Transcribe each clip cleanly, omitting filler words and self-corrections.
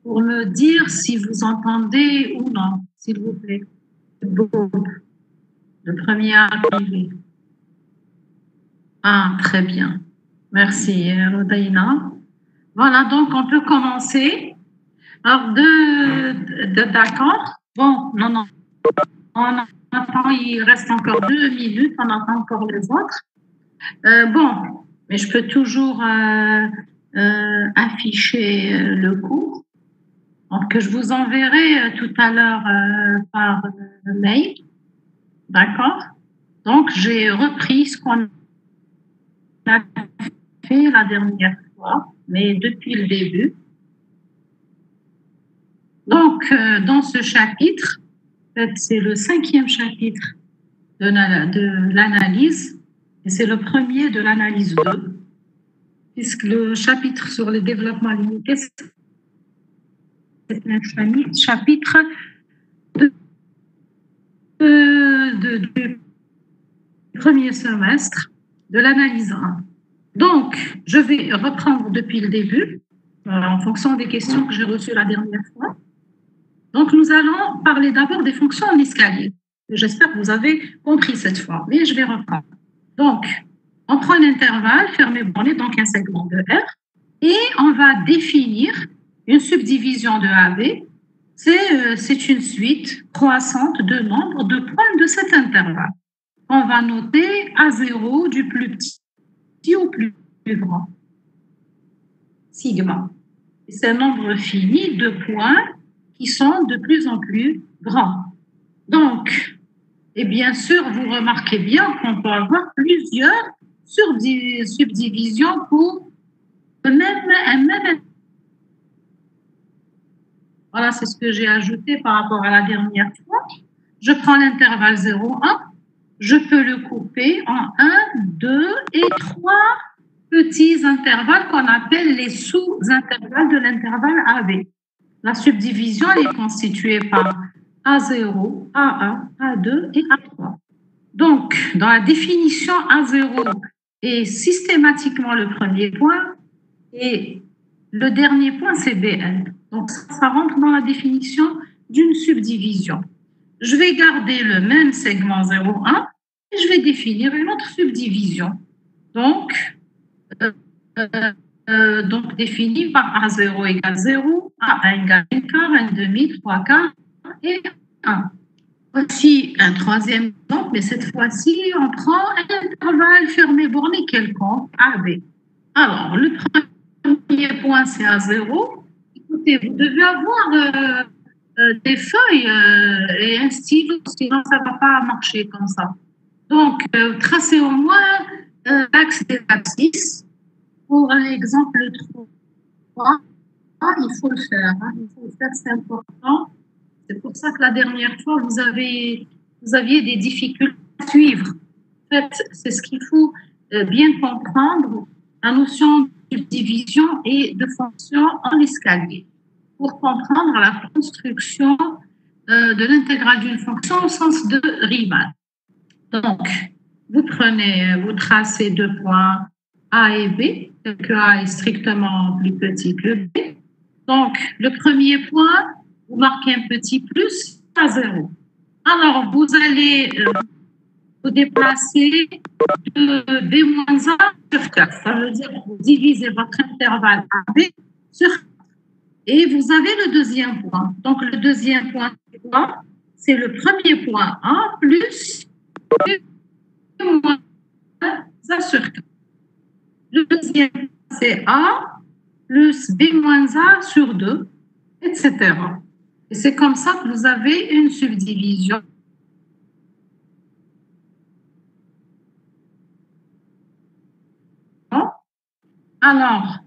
pour me dire si vous entendez ou non, s'il vous plaît. Bon, le premier à arriver. Ah, très bien. Merci, Rodaïna. Voilà, donc on peut commencer. Alors, d'accord. Bon, non. On attend, il reste encore 2 minutes, on attend encore les autres. Bon, mais je peux toujours afficher le cours. Donc, je vous enverrai tout à l'heure par mail. D'accord? Donc, j'ai repris ce qu'on a fait la dernière fois, mais depuis le début. Donc, dans ce chapitre, en fait, c'est le 5e chapitre de l'analyse, et c'est le premier de l'analyse 2, puisque le chapitre sur le développement limité, c'est un chapitre du premier semestre de l'analyse 1. Donc, je vais reprendre depuis le début, en fonction des questions que j'ai reçues la dernière fois. Donc, nous allons parler d'abord des fonctions en escalier. J'espère que vous avez compris cette fois, mais je vais reprendre. Donc, on prend un intervalle fermé borné, donc un segment de R, et on va définir une subdivision de AB. C'est une suite croissante de nombres de points de cet intervalle. On va noter A0 du plus petit au plus grand. Sigma. C'est un nombre fini de points qui sont de plus en plus grands. Donc, et bien sûr, vous remarquez bien qu'on peut avoir plusieurs subdivisions pour un même. Voilà, c'est ce que j'ai ajouté par rapport à la dernière fois. Je prends l'intervalle 0, 1. Je peux le couper en 1, 2 et 3 petits intervalles qu'on appelle les sous-intervalles de l'intervalle AB. La subdivision est constituée par A0, A1, A2 et A3. Donc, dans la définition, A0 est systématiquement le premier point et le dernier point, c'est BN. Donc, ça rentre dans la définition d'une subdivision. Je vais garder le même segment 0,1 et je vais définir une autre subdivision. Donc définie par A0 égale 0, A1 égale 1 quart, 1 demi, 3 quarts et 1. Voici un troisième exemple, mais cette fois-ci, on prend un intervalle fermé borné quelconque, AB. Alors, le premier point, c'est A0. Écoutez, vous devez avoir des feuilles et un stylo, sinon ça ne va pas marcher comme ça. Donc, tracez au moins l'axe des abscisses. Pour l'exemple 3, il faut le faire. Il faut le faire, c'est important. C'est pour ça que la dernière fois, vous aviez des difficultés à suivre. En fait, c'est ce qu'il faut bien comprendre, la notion de subdivision et de fonction en escalier, pour comprendre la construction de l'intégrale d'une fonction au sens de Riemann. Donc, vous tracez 2 points A et B, que A est strictement plus petit que B. Donc, le premier point, vous marquez un petit plus à 0. Alors, vous allez vous déplacer de B-A sur 4. Ça veut dire que vous divisez votre intervalle AB sur 4. Et vous avez le deuxième point. Donc, le deuxième point, c'est le premier point A plus B-A sur 4. Le deuxième, c'est A plus B-A sur 2, etc. Et c'est comme ça que vous avez une subdivision. Alors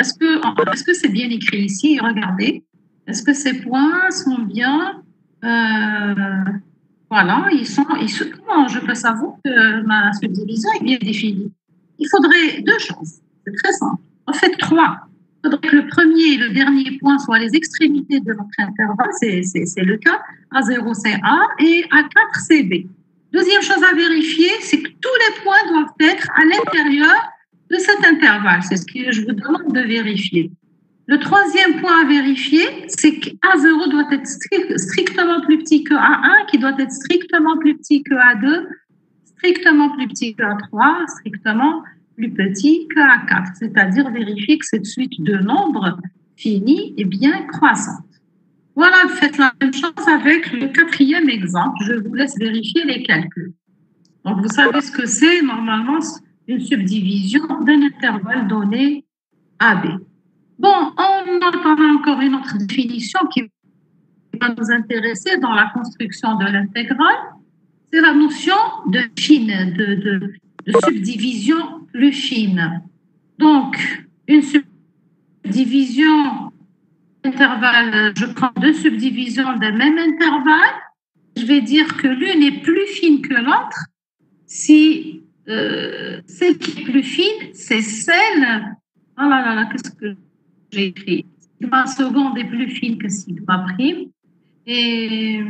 est-ce que c'est bien écrit ici? Regardez. Est-ce que ces points sont bien voilà, comment je peux savoir que ma subdivision est bien définie? Il faudrait 2 choses. C'est très simple. En fait, 3. Il faudrait que le premier et le dernier point soient les extrémités de notre intervalle. C'est le cas. A0, c'est A et A4, c'est B. Deuxième chose à vérifier, c'est que tous les points doivent être à l'intérieur de cet intervalle. C'est ce que je vous demande de vérifier. Le troisième point à vérifier, c'est qu'A0 doit être strictement plus petit que A1, qui doit être strictement plus petit que A2, strictement plus petit que A3, strictement plus petit que A4. C'est-à-dire vérifier que cette suite de nombres finie est bien croissante. Voilà, faites la même chose avec le quatrième exemple. Je vous laisse vérifier les calculs. Donc, vous savez ce que c'est, normalement, une subdivision d'un intervalle donné AB. Bon, on entend encore une autre définition qui va nous intéresser dans la construction de l'intégrale. C'est la notion de fine, de subdivision plus fine. Donc, une subdivision intervalle, je prends deux subdivisions d'un même intervalle, je vais dire que l'une est plus fine que l'autre si celle qui est plus fine, c'est celle... Oh là là, qu'est-ce que j'ai écrit? Sigma seconde est plus fine que sigma prime. Et...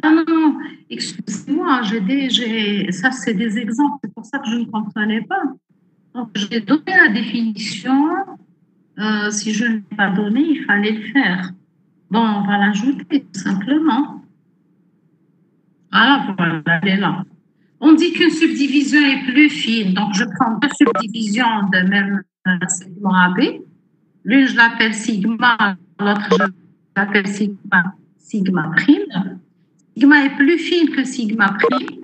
Ah non, excusez-moi, ça c'est des exemples, c'est pour ça que je ne comprenais pas. Donc, j'ai donné la définition. Si je ne l'ai pas donné, il fallait le faire. Bon, on va l'ajouter tout simplement. Voilà, elle est là. On dit qu'une subdivision est plus fine, donc je prends deux subdivisions de même segment AB. L'une, je l'appelle sigma, l'autre, je l'appelle sigma prime. Sigma est plus fine que sigma prime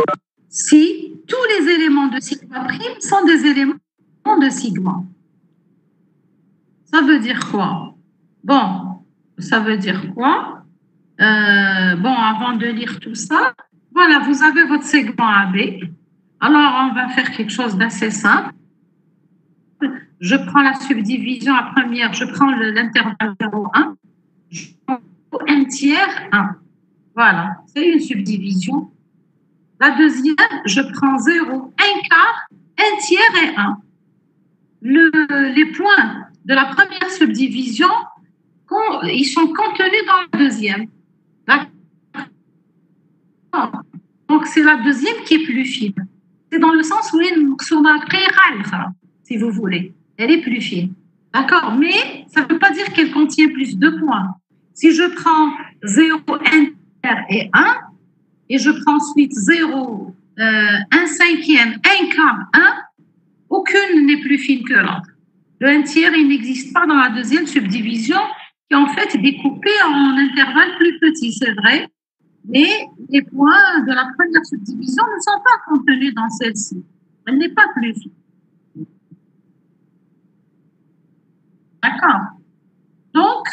si tous les éléments de sigma prime sont des éléments de sigma. Ça veut dire quoi? Bon, ça veut dire quoi? Bon, avant de lire tout ça, voilà, vous avez votre segment AB. Alors, on va faire quelque chose d'assez simple. Je prends la subdivision à première, je prends l'intervalle 0, 1, je prends 1 tiers, 1. Voilà, c'est une subdivision. La deuxième, je prends 0, 1 quart, 1 tiers et 1. Les points de la première subdivision, ils sont contenus dans la deuxième. D'accord. Donc, c'est la deuxième qui est plus fine. C'est dans le sens où si vous voulez. Elle est plus fine. D'accord. Mais ça ne veut pas dire qu'elle contient plus de points. Si je prends 0, 1 tiers et 1, et je prends ensuite 0, 1 cinquième, 1 quart, 1, aucune n'est plus fine que l'autre. Le 1 tiers, il n'existe pas dans la deuxième subdivision, qui est en fait découpée en intervalles plus petits, c'est vrai. Mais les points de la première subdivision ne sont pas contenus dans celle-ci. Elle n'est pas plus fine. D'accord. Donc,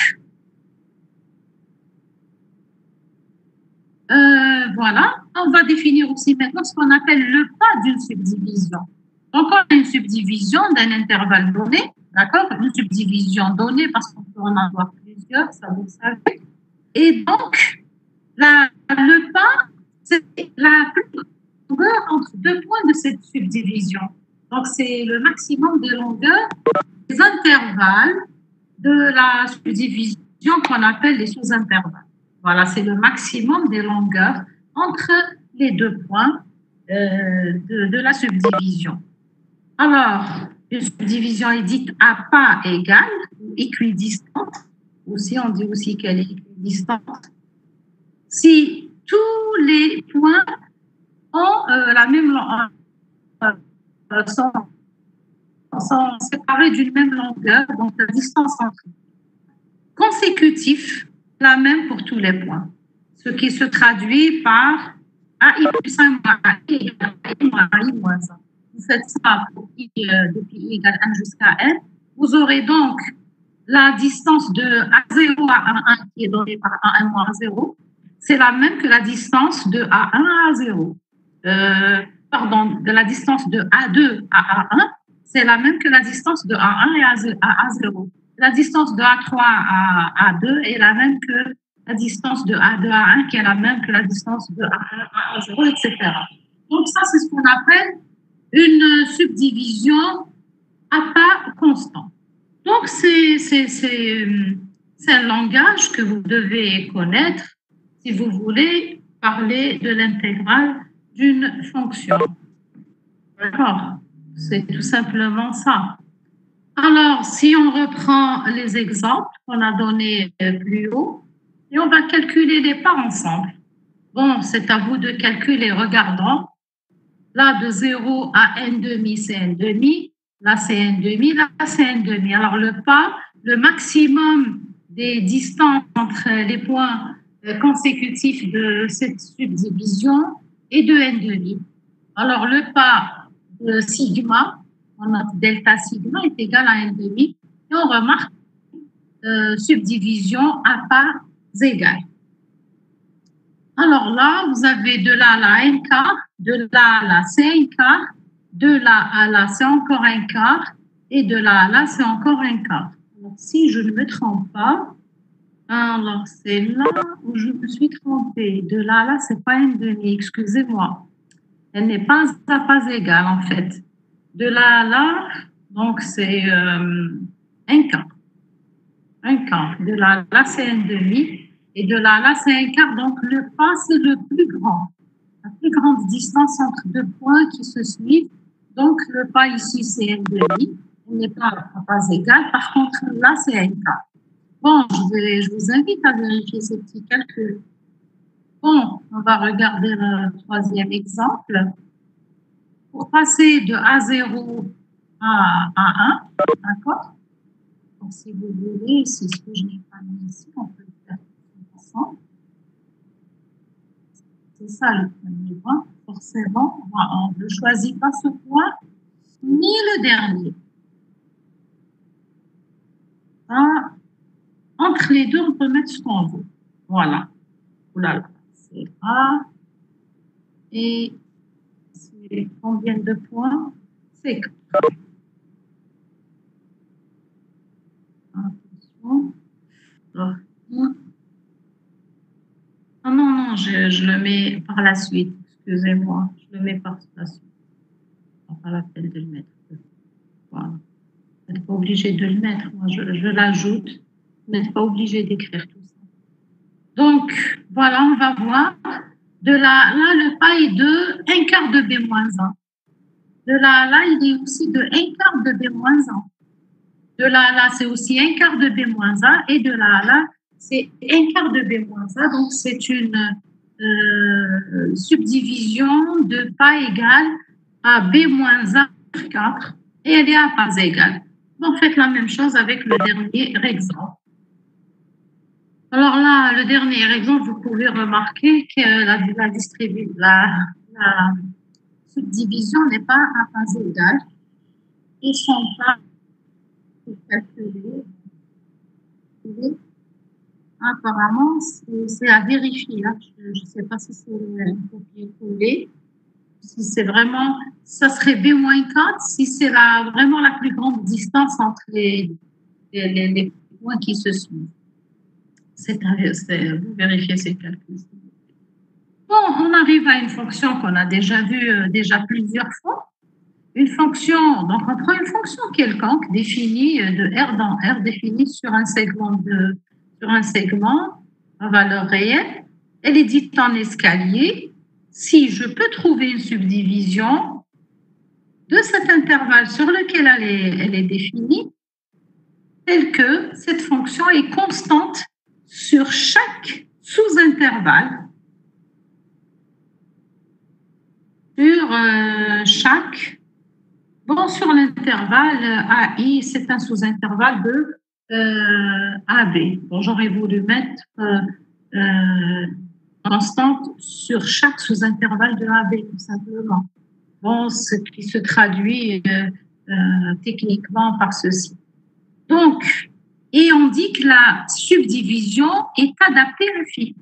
voilà. On va définir aussi maintenant ce qu'on appelle le pas d'une subdivision. Donc, on a une subdivision d'un intervalle donné, d'accord? Une subdivision donnée parce qu'on peut en avoir plusieurs, ça vous le savez. Et donc, le pas, c'est la plus grande longueur entre deux points de cette subdivision. Donc, c'est le maximum de longueur des intervalles de la subdivision qu'on appelle les sous-intervalles. Voilà, c'est le maximum des longueurs entre les deux points de la subdivision. Alors, une subdivision est dite à pas égal, équidistante. Aussi, on dit aussi qu'elle est équidistante. Si tous les points ont la même sont séparés d'une même longueur, donc la distance entre eux. Consécutif, la même pour tous les points, ce qui se traduit par AI plus 1 moins AI égale AI moins AI moins 1. Vous faites ça pour I depuis I égale 1 jusqu'à N. Vous aurez donc la distance de A0 à A1 qui est donnée par A1 moins A0. C'est la même que la distance de A1 à A0. Pardon, de la distance de A2 à A1, c'est la même que la distance de A1 à A0. La distance de A3 à A2 est la même que la distance de A2 à A1, qui est la même que la distance de A1 à A0, etc. Donc ça, c'est ce qu'on appelle une subdivision à pas constant. Donc, c'est un langage que vous devez connaître si vous voulez parler de l'intégrale d'une fonction. D'accord? C'est tout simplement ça. Alors, si on reprend les exemples qu'on a donnés plus haut, et on va calculer les parts ensemble. Bon, c'est à vous de calculer. Regardons. Là, de 0 à n demi, c'est n demi. Là, c'est n demi. Là, c'est n demi. Alors, le maximum des distances entre les points consécutifs de cette subdivision est de n demi. Alors, le pas de sigma, on a delta sigma est égal à n demi. Et on remarque subdivision à parts égales. Alors là, vous avez de là à là un quart, de là à là c'est un quart, de là à là c'est encore un quart, et de là à là c'est encore un quart. Alors, si je ne me trompe pas, alors c'est là où je me suis trompée. De là à là, c'est pas une demi, excusez-moi. Elle n'est pas à pas égale en fait. De là à là, donc c'est un quart. Un quart. De là à là, c'est un demi. Et de là à là, c'est un quart. Donc, le pas, c'est le plus grand. La plus grande distance entre deux points qui se suivent. Donc, le pas ici, c'est un demi. Il n'est pas à pas égal. Par contre, là, c'est un quart. Bon, je vous invite à vérifier ces petits calculs. Bon, on va regarder le troisième exemple. Pour passer de A0 à A1, d'accord? Donc, si vous voulez, c'est ce que je n'ai pas mis ici, on peut le faire ensemble. C'est ça le premier point. Forcément, on ne choisit pas ce point, ni le dernier. Ah, entre les deux, on peut mettre ce qu'on veut. Voilà. Oula, c'est A. Et c'est combien de points? C'est 4. Attention. Alors, ah non, non, je le mets par la suite. Excusez-moi, je le mets par la suite. Pas la peine de le mettre. Voilà. Vous n'êtes pas obligé de le mettre. Moi, je l'ajoute. Vous n'êtes pas obligé d'écrire tout ça. Donc, voilà, on va voir. De là, le pas est de 1 quart de B-1. De là, il est aussi de 1 quart de B-1. De là, c'est aussi 1 quart de B-1. Et de là, c'est 1 quart de B-1. Donc, c'est une subdivision de pas égale à B-1 sur 4. Et elle est à pas égale. Donc, faites la même chose avec le dernier exemple. Alors là, le dernier exemple, vous pouvez remarquer que la subdivision n'est pas à pas égale. Ils sont pas calculés. Apparemment, c'est à vérifier. Hein. Je ne sais pas si c'est un copier-coller. Si c'est vraiment, ça serait B-4 si c'est vraiment la plus grande distance entre les points qui se suivent. Vous vérifiez ces calculs. Bon, on arrive à une fonction qu'on a déjà vue déjà plusieurs fois. Une fonction, donc on prend une fonction quelconque définie de R dans R, définie sur un segment à valeur réelle. Elle est dite en escalier. Si je peux trouver une subdivision de cet intervalle sur lequel elle est définie, telle que cette fonction est constante sur chaque sous-intervalle, sur l'intervalle AI, c'est un sous-intervalle de AB. Bon, j'aurais voulu mettre constante sur chaque sous-intervalle de AB, tout simplement. Bon, ce qui se traduit techniquement par ceci. Donc, et on dit que la subdivision est adaptée à phi.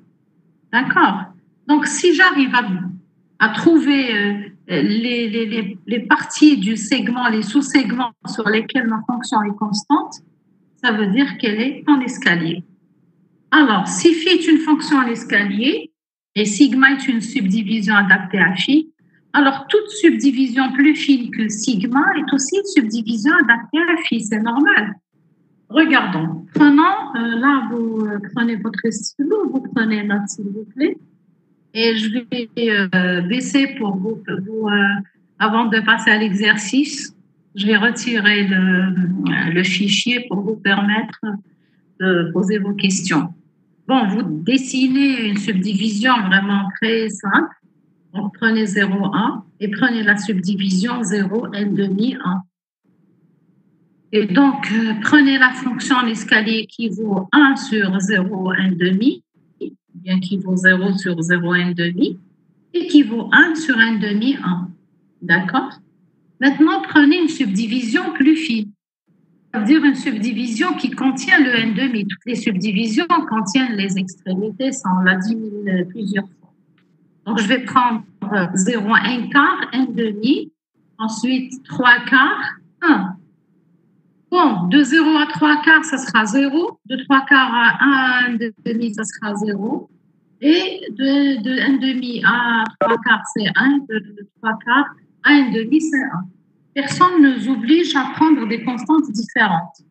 D'accord? Donc, si j'arrive à trouver les parties du segment, les sous-segments sur lesquels ma fonction est constante, ça veut dire qu'elle est en escalier. Alors, si phi est une fonction en escalier et sigma est une subdivision adaptée à phi, alors toute subdivision plus fine que sigma est aussi une subdivision adaptée à phi, c'est normal. Regardons. Prenons, là, vous prenez votre stylo, vous prenez note, s'il vous plaît. Et je vais baisser pour vous avant de passer à l'exercice. Je vais retirer le fichier pour vous permettre de poser vos questions. Bon, vous dessinez une subdivision vraiment très simple. Donc, prenez 0,1 et prenez la subdivision 0, n demi 1. Et donc, prenez la fonction en escalier qui vaut 1 sur 0, n demi, bien qui vaut 0 sur 0, n demi, et qui vaut 1 sur n demi 1. D'accord? Maintenant, prenez une subdivision plus fine. C'est-à-dire une subdivision qui contient le n demi. Toutes les subdivisions contiennent les extrémités, ça on l'a dit plusieurs fois. Donc, je vais prendre 0, 1 quart, n demi, ensuite 3 quarts, 1. Bon, de 0 à 3 quarts, ça sera 0. De 3 quarts à 1 demi, ça sera 0. Et de 1 demi à 3 quarts, c'est 1. De 3 quarts à 1 demi, c'est 1. Personne ne nous oblige à prendre des constantes différentes.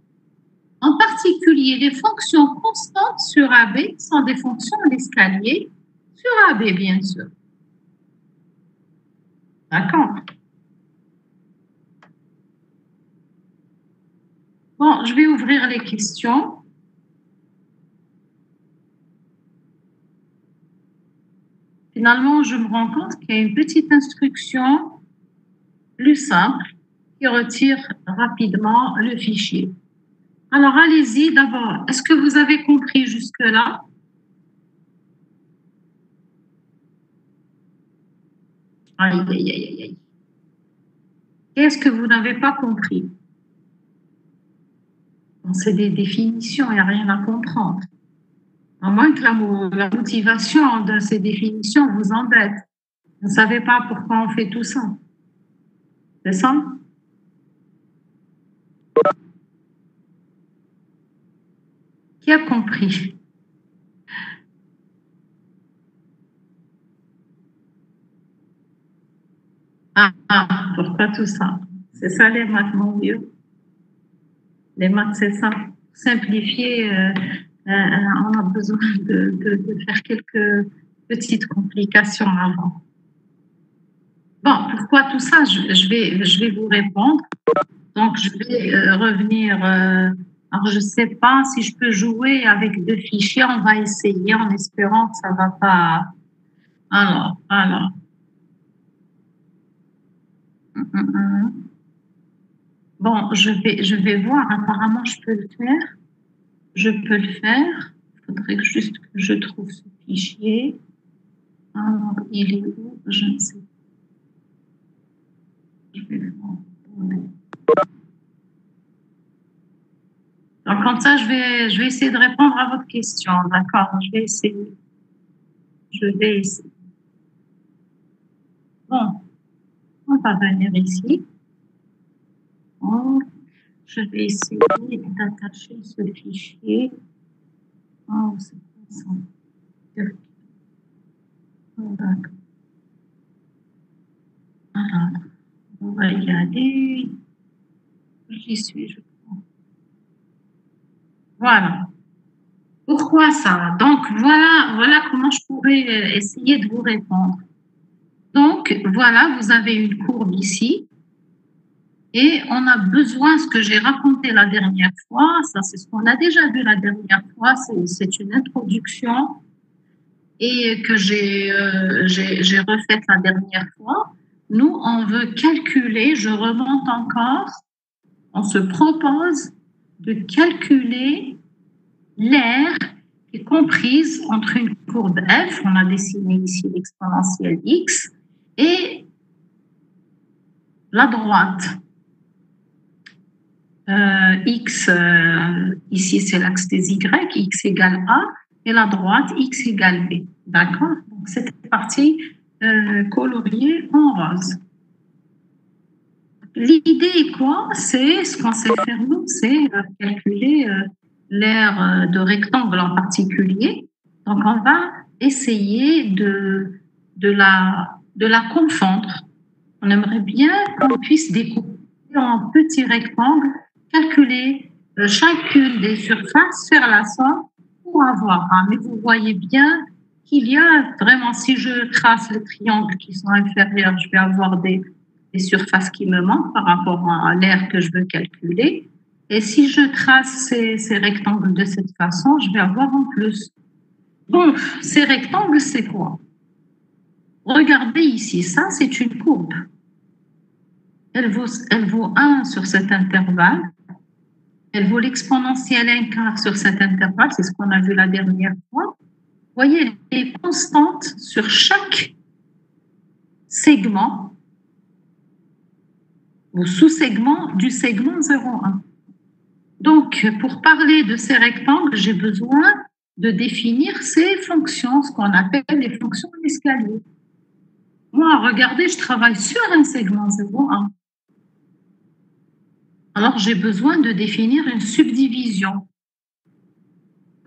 En particulier, les fonctions constantes sur AB sont des fonctions d'escalier sur AB, bien sûr. D'accord? Bon, je vais ouvrir les questions. Finalement, je me rends compte qu'il y a une petite instruction plus simple qui retire rapidement le fichier. Alors, allez-y d'abord. Est-ce que vous avez compris jusque-là? Aïe, aïe, aïe, aïe. Qu'est-ce que vous n'avez pas compris? C'est des définitions, il n'y a rien à comprendre. À moins que la motivation de ces définitions vous embête. Vous ne savez pas pourquoi on fait tout ça. C'est ça? Qui a compris? Pourquoi tout ça? C'est ça les maths, mon vieux. Les maths, c'est ça. Simplifier, on a besoin de faire quelques petites complications avant. Bon, pourquoi tout ça? Je vais vous répondre. Donc, je vais revenir. Alors, je ne sais pas si je peux jouer avec deux fichiers. On va essayer en espérant que ça ne va pas. Alors. Bon, je vais voir. Apparemment, je peux le faire. Je peux le faire. Il faudrait juste que je trouve ce fichier. Alors, il est où? Je ne sais pas. Je vais le voir. Donc, comme ça, je vais essayer de répondre à votre question. D'accord? Je vais essayer. Bon, on va venir ici. Donc, je vais essayer d'attacher ce fichier. Oh, c'est pas ça. Oh, d'accord. Alors, on va y aller. J'y suis, je crois. Voilà. Pourquoi ça? Donc, voilà comment je pourrais essayer de vous répondre. Donc, voilà, vous avez une courbe ici. Et on a besoin, ce que j'ai raconté la dernière fois, ça c'est ce qu'on a déjà vu la dernière fois, c'est une introduction et que j'ai refaite la dernière fois. Nous, on veut calculer, je remonte encore, on se propose de calculer l'aire qui est comprise entre une courbe f, on a dessiné ici l'exponentielle x, et la droite. X, ici c'est l'axe des Y, X égale A, et la droite, X égale B. D'accord? Donc cette partie coloriée en rose. L'idée est quoi? C'est ce qu'on sait faire nous, c'est calculer l'aire de rectangle en particulier. Donc on va essayer de la confondre. On aimerait bien qu'on puisse découper en petits rectangles, calculer chacune des surfaces, faire la somme pour avoir. Mais vous voyez bien qu'il y a vraiment, si je trace les triangles qui sont inférieurs, je vais avoir des les surfaces qui me manquent par rapport à l'aire que je veux calculer. Et si je trace ces rectangles de cette façon, je vais avoir en plus. Donc, ces rectangles, c'est quoi? Regardez ici, ça, c'est une courbe. Elle vaut 1 sur cet intervalle. Elle vaut l'exponentielle 1 quart sur cet intervalle. C'est ce qu'on a vu la dernière fois. Vous voyez, elle est constante sur chaque segment ou sous-segment du segment 0,1. Donc, pour parler de ces rectangles, j'ai besoin de définir ces fonctions, ce qu'on appelle les fonctions d'escalier. Moi, regardez, je travaille sur un segment 0,1. Alors, j'ai besoin de définir une subdivision.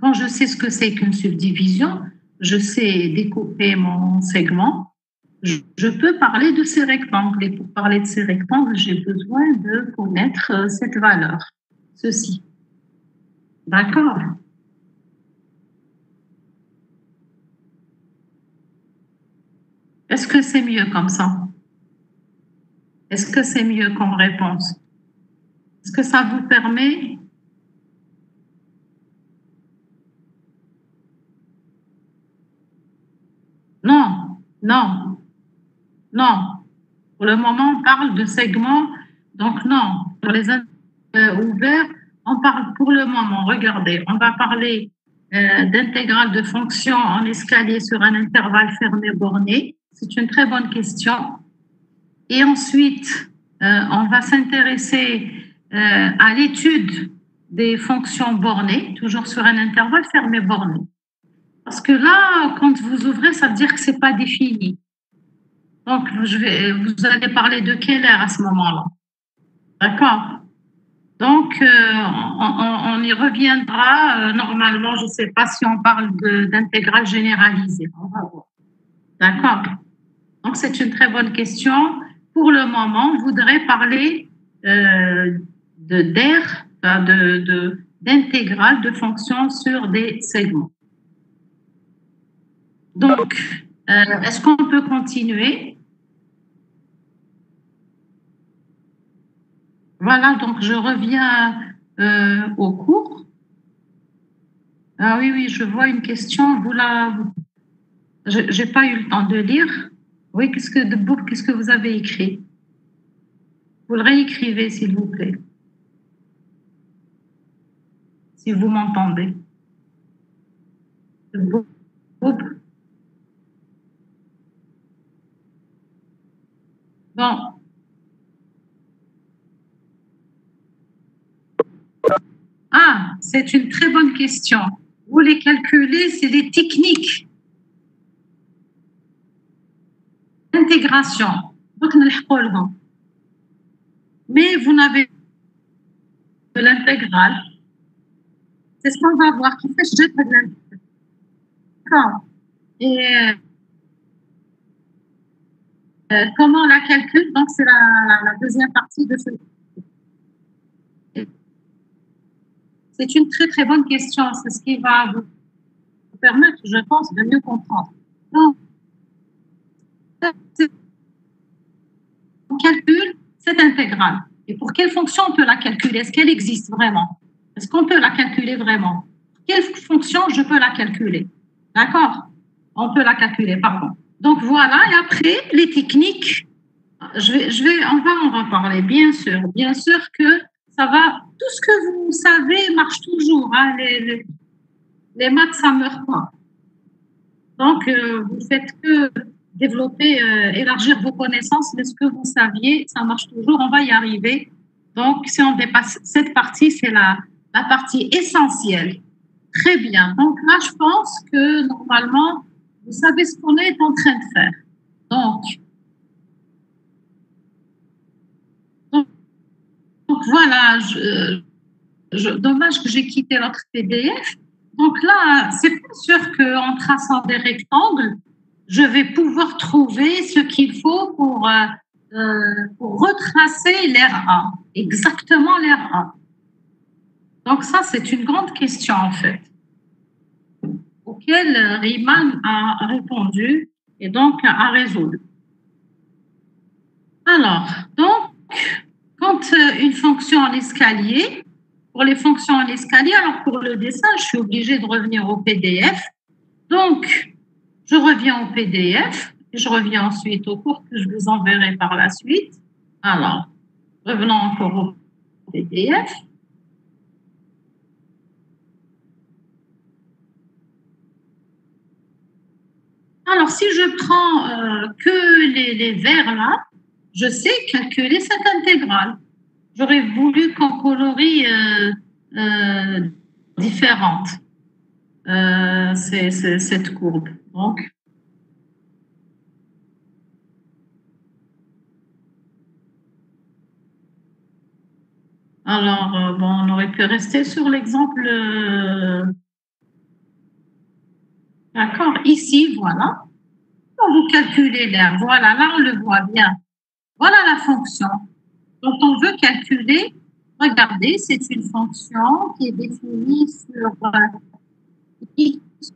Quand je sais ce que c'est qu'une subdivision, je sais découper mon segment, je peux parler de ces rectangles. Et pour parler de ces rectangles, j'ai besoin de connaître cette valeur, ceci. D'accord? Est-ce que c'est mieux comme ça? Est-ce que c'est mieux comme réponse? Est-ce que ça vous permet? Non, non, non. Pour le moment, on parle de segments. Donc, non. Pour les ouverts, on parle pour le moment. Regardez, on va parler d'intégrale de fonction en escalier sur un intervalle fermé borné. C'est une très bonne question. Et ensuite, on va s'intéresser à l'étude des fonctions bornées, toujours sur un intervalle fermé borné. Parce que là, quand vous ouvrez, ça veut dire que ce n'est pas défini. Donc, vous allez parler de quelle heure à ce moment-là? D'accord. Donc, on y reviendra. Normalement, je ne sais pas si on parle d'intégrale généralisée. On va voir. D'accord. Donc, c'est une très bonne question. Pour le moment, on voudrait parler d'intégrale de fonctions sur des segments. Donc, est-ce qu'on peut continuer? Voilà, donc je reviens au cours. Ah oui, oui, je vois une question. Je n'ai pas eu le temps de lire. Oui, qu'est-ce que vous avez écrit? Vous le réécrivez, s'il vous plaît. Si vous m'entendez. Bon. Ah, c'est une très bonne question. Vous les calculez, c'est des techniques d'intégration. Donc, mais vous n'avez de l'intégrale. C'est ce qu'on va voir. Qui fait je jette de l'intégrale. D'accord. Et comment on la calcule? Donc, c'est la deuxième partie de ce. C'est une très, très bonne question. C'est ce qui va vous permettre, je pense, de mieux comprendre. Donc, on calcule cette intégrale. Et pour quelle fonction on peut la calculer? Est-ce qu'elle existe vraiment? Est-ce qu'on peut la calculer vraiment? Quelle fonction je peux la calculer? D'accord? On peut la calculer, pardon. Donc voilà, et après, les techniques, on va en reparler, bien sûr. Bien sûr que ça va, tout ce que vous savez marche toujours. Hein, les maths, ça ne meurt pas. Donc, vous faites que développer, élargir vos connaissances, mais ce que vous saviez, ça marche toujours, on va y arriver. Donc, si on dépasse cette partie, c'est la partie essentielle. Très bien. Donc là, je pense que normalement, vous savez ce qu'on est en train de faire. Donc voilà, dommage que j'ai quitté l'autre PDF. Donc là, c'est pas sûr qu'en traçant des rectangles, je vais pouvoir trouver ce qu'il faut pour retracer l'aire A, exactement l'aire A. Donc ça, c'est une grande question en fait, auquel Riemann a répondu et donc a résolu. Alors, donc, quand une fonction en escalier, pour les fonctions en escalier, alors pour le dessin, je suis obligée de revenir au PDF. Donc, je reviens au PDF, je reviens ensuite au cours que je vous enverrai par la suite. Alors, revenons encore au PDF. Alors, si je prends que les vers là, je sais calculer cette intégrale. J'aurais voulu qu'en coloris différente cette courbe. Donc, alors, bon, on aurait pu rester sur l'exemple. D'accord, ici, voilà. Quand vous calculez l'air, voilà, là, on le voit bien. Voilà la fonction. Donc, on veut calculer, regardez, c'est une fonction qui est définie sur x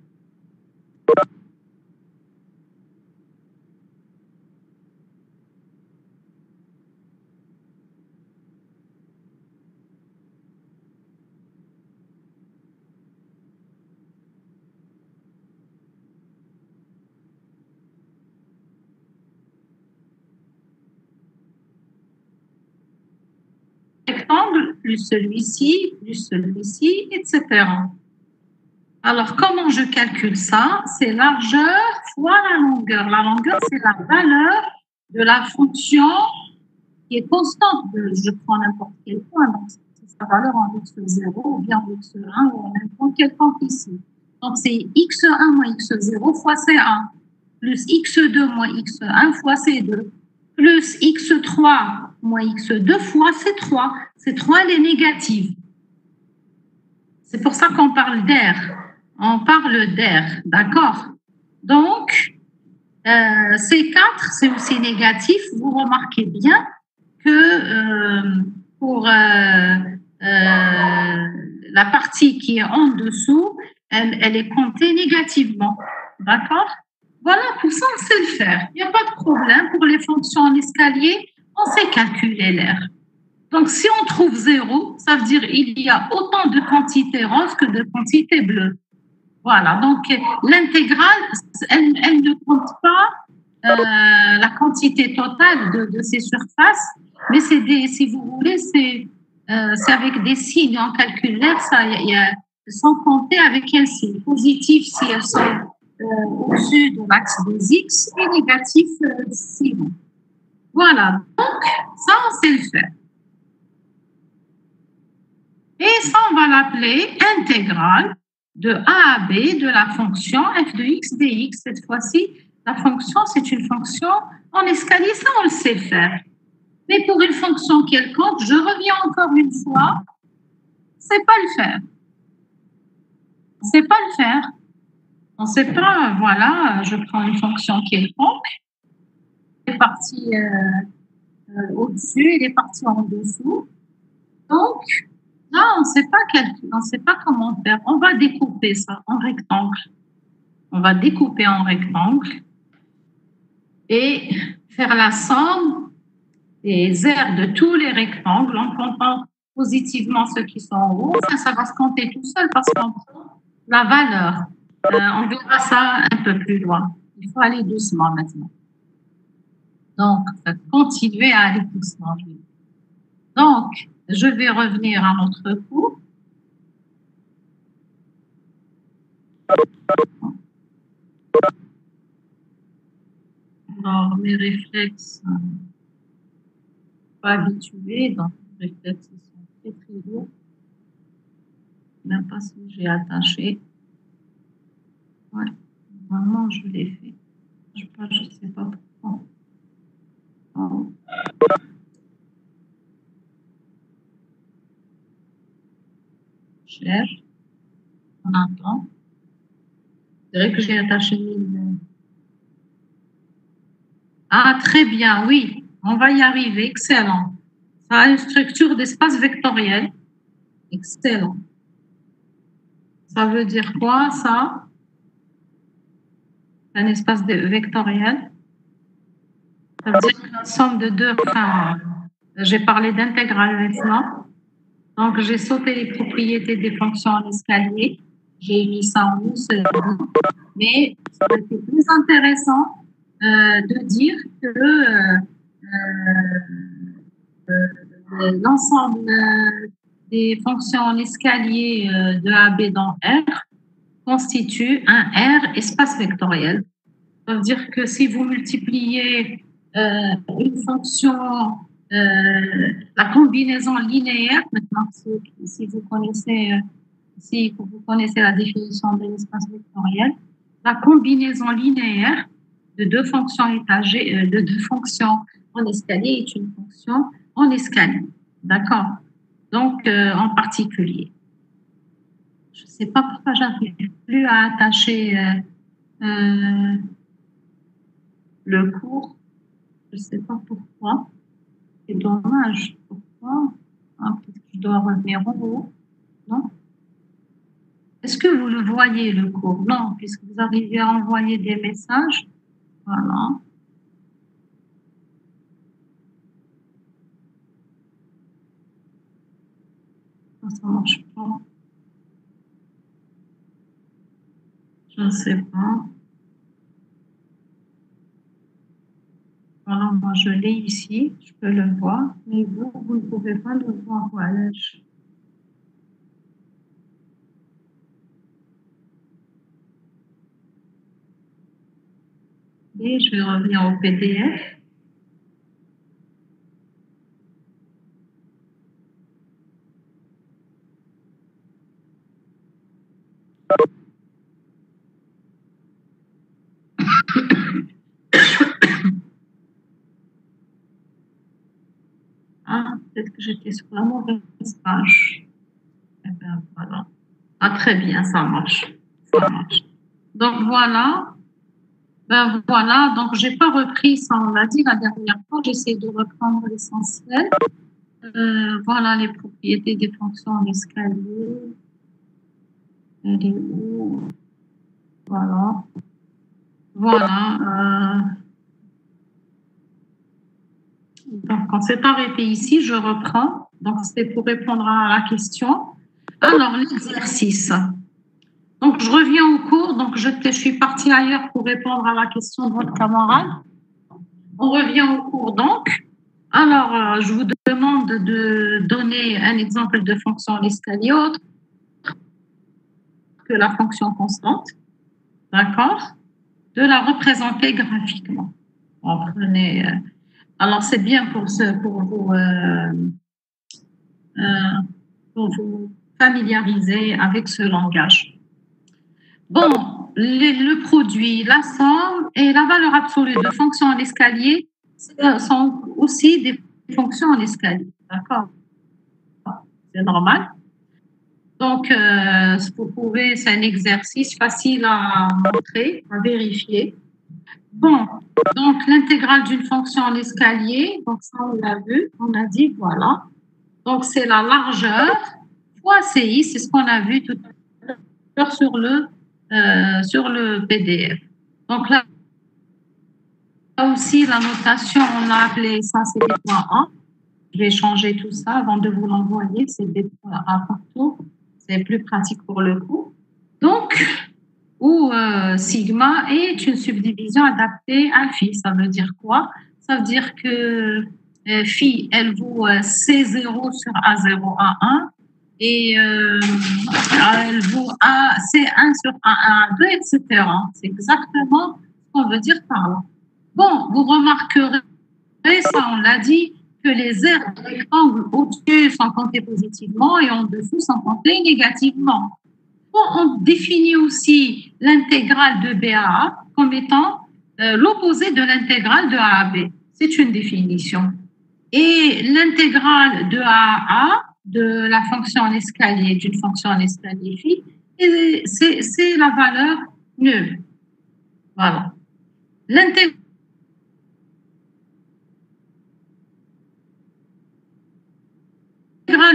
rectangle, plus celui-ci, etc. Alors, comment je calcule ça? C'est largeur fois la longueur. La longueur, c'est la valeur de la fonction qui est constante. Je prends n'importe quel point, donc c'est sa valeur en x0 ou bien en x1 ou en un point quelconque ici. Donc, c'est x1 moins x0 fois c1 plus x2 moins x1 fois c2 plus x3 moins x2 fois c3. C3, elle est négative. C'est pour ça qu'on parle d'air. On parle d'air, d'accord? Donc, C4, c'est aussi négatif. Vous remarquez bien que pour la partie qui est en dessous, elle est comptée négativement. D'accord? Voilà, tout ça, on sait le faire. Il n'y a pas de problème. Pour les fonctions en escalier, on sait calculer l'air. Donc, si on trouve 0, ça veut dire qu'il y a autant de quantité rose que de quantité bleue. Voilà, donc l'intégrale, elle ne compte pas la quantité totale de ces surfaces, mais c'est si vous voulez, c'est avec des signes en calcul l'air, ça, sans compter avec un signe. Positif si elles sont au-dessus de l'axe des X et négatif sinon. Voilà, donc ça, on sait le faire. Et ça, on va l'appeler intégrale de A à B de la fonction f de x dx. Cette fois-ci, la fonction, c'est une fonction en escalier, ça, on le sait faire. Mais pour une fonction quelconque, je reviens encore une fois, c'est pas le faire. On sait pas le faire. On ne sait pas, voilà, je prends une fonction quelconque, elle est partie au-dessus, elle est partie en dessous. Donc, là, on ne sait pas comment faire. On va découper ça en rectangle. On va découper en rectangle et faire la somme des aires de tous les rectangles en comptant positivement ceux qui sont en haut. Ça va se compter tout seul parce qu'on prend la valeur. On verra ça un peu plus loin. Il faut aller doucement maintenant. Donc, continuer à aller doucement. Donc, je vais revenir à notre cours. Alors, mes réflexes, pas habitués, donc les réflexes sont très très lourds. Même pas si j'ai attaché. Ouais, normalement, je l'ai fait. Je ne sais pas pourquoi. Oh. Cherche. On attend. C'est vrai que j'ai attaché. Ah, très bien, oui. On va y arriver. Excellent. Ça a une structure d'espace vectoriel. Excellent. Ça veut dire quoi, ça? Un espace vectoriel. Ça veut dire que la somme de deux, enfin, j'ai parlé d'intégrale maintenant. Donc, j'ai sauté les propriétés des fonctions en escalier. J'ai mis ça en une seule ligne. Mais ça aurait été plus intéressant de dire que l'ensemble des fonctions en escalier de AB dans R constitue un R espace vectoriel. Ça veut dire que si vous multipliez une fonction, la combinaison linéaire, maintenant, si vous connaissez, si vous connaissez la définition de l'espace vectoriel, la combinaison linéaire de deux fonctions étagées, de deux fonctions en escalier est une fonction en escalier. D'accord? Donc, en particulier. Je ne sais pas pourquoi je n'arrive plus à attacher le cours. Je ne sais pas pourquoi. C'est dommage. Pourquoi? Peut-être que je dois revenir en haut. Non? Est-ce que vous le voyez, le cours? Non, puisque vous arrivez à envoyer des messages. Voilà. Ça ne marche pas. Je ne sais pas. Voilà, moi je l'ai ici, je peux le voir, mais vous ne pouvez pas le voir. Voilà. Et je vais revenir au PDF. Ah, peut-être que j'étais sur la mauvaise page. Eh bien, voilà. Ah, très bien, ça marche. Ça marche. Donc, voilà. Ben, voilà. Donc, je n'ai pas repris ça, on l'a dit la dernière fois. J'essaie de reprendre l'essentiel. Voilà les propriétés des fonctions en escalier. Elle est où? Voilà. Voilà. Donc, on s'est arrêté ici, je reprends. Donc, c'était pour répondre à la question. Alors, l'exercice. Donc, je reviens au cours. Donc, je suis partie ailleurs pour répondre à la question de votre camarade. On revient au cours, donc. Alors, je vous demande de donner un exemple de fonction en escalier autre que la fonction constante. D'accord? De la représenter graphiquement. Alors, c'est bien pour vous familiariser avec ce langage. Bon, le produit, la somme et la valeur absolue de fonctions en escalier sont aussi des fonctions en escalier. D'accord? C'est normal. Donc, vous pouvez, c'est un exercice facile à montrer, à vérifier. Bon, donc l'intégrale d'une fonction en escalier, donc ça on l'a vu, on a dit voilà. Donc c'est la largeur fois CI, c'est ce qu'on a vu tout à l'heure sur le PDF. Donc là aussi la notation, on a appelé ça CD.1. Je vais changer tout ça avant de vous l'envoyer, c'est CD.1 partout, c'est plus pratique pour le coup. Donc, où sigma est une subdivision adaptée à phi. Ça veut dire quoi? Ça veut dire que phi, elle vaut C0 sur A0, A1 et elle vaut C1 sur A1, A2, etc. C'est exactement ce qu'on veut dire par là. Bon, vous remarquerez, ça on l'a dit, que les aires de rectangle au-dessus sont comptées positivement et en dessous sont comptées négativement. On définit aussi l'intégrale de B à A comme étant l'opposé de l'intégrale de A à B. C'est une définition. Et l'intégrale de A à A de la fonction en escalier, d'une fonction en escalier phi, c'est la valeur nulle. Voilà. L'intégrale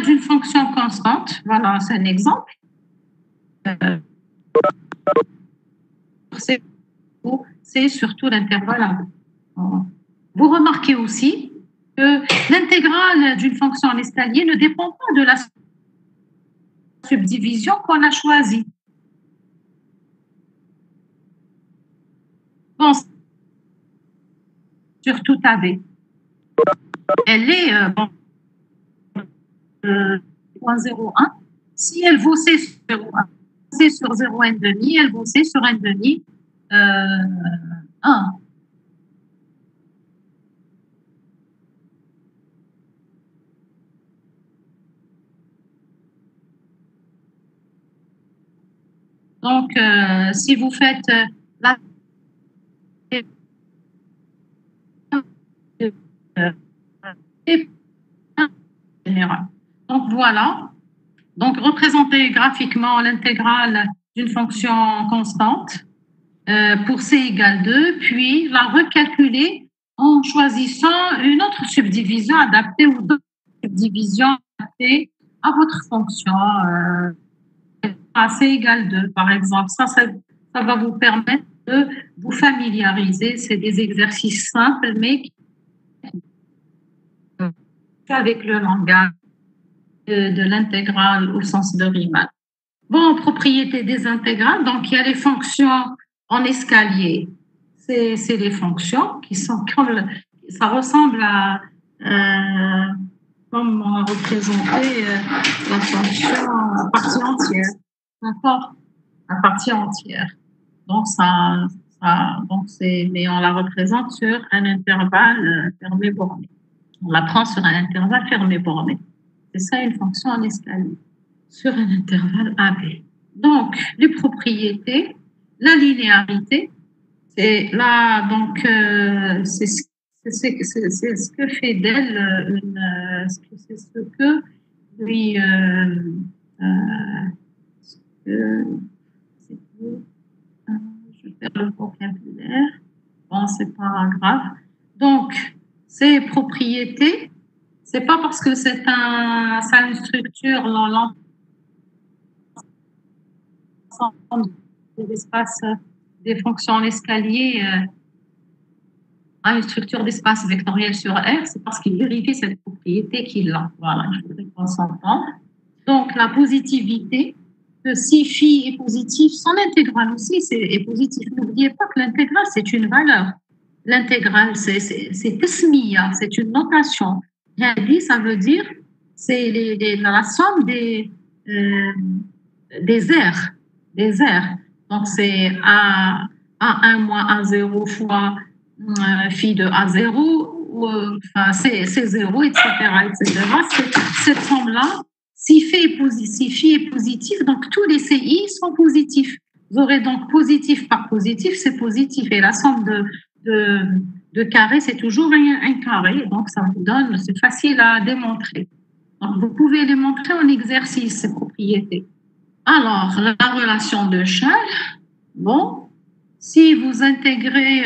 d'une fonction constante, voilà, c'est un exemple. C'est surtout l'intervalle. Vous remarquez aussi que l'intégrale d'une fonction en escalier ne dépend pas de la subdivision qu'on a choisie. Bon, sur tout AB. Elle est 0.01. Si elle vaut C sur 0.1, C sur 0,1,5, elle vaut C sur 1,5, 1. Donc, si vous faites la générale. Donc, voilà. Donc, représenter graphiquement l'intégrale d'une fonction constante pour C égale 2, puis la recalculer en choisissant une autre subdivision adaptée ou d'autres subdivisions adaptées à votre fonction. À C égale 2, par exemple. Ça va vous permettre de vous familiariser. C'est des exercices simples, mais avec le langage de l'intégrale au sens de Riemann. Bon, propriété des intégrales, donc il y a les fonctions en escalier. C'est les fonctions qui sont comme, ça ressemble à comme on a représenté la fonction à partie entière. D'accord? À partie entière. Donc, mais on la représente sur un intervalle fermé borné. On la prend sur un intervalle fermé borné. C'est ça une fonction en escalier sur un intervalle AB. Donc, les propriétés, la linéarité, c'est là, donc, c'est ce que fait d'elle c'est ce que lui je vais faire le vocabulaire. Bon, c'est pas grave. Donc, ces propriétés, c'est pas parce que ça a une structure dans l'ensemble des espaces des fonctions en escalier a une structure d'espace vectoriel sur R, c'est parce qu'il vérifie cette propriété qu'il a. Voilà, je voudrais qu'on s'entende. Donc, la positivité, que si phi est positif, son intégrale aussi est positive. N'oubliez pas que l'intégrale, c'est une valeur. L'intégrale, c'est tesmia, c'est une notation. Ça veut dire c'est la somme des airs. Des airs. Donc, c'est A1 moins A0 fois phi de A0, ou, enfin, c'est 0, etc. etc. Cette somme-là, si phi est positif, donc tous les CI sont positifs. Vous aurez donc positif par positif, c'est positif. Et la somme de carrés, c'est toujours un carré. Donc, ça vous donne, c'est facile à démontrer. Donc, vous pouvez les montrer en exercice, ces propriétés. Alors, la relation de Schall, bon, si vous intégrez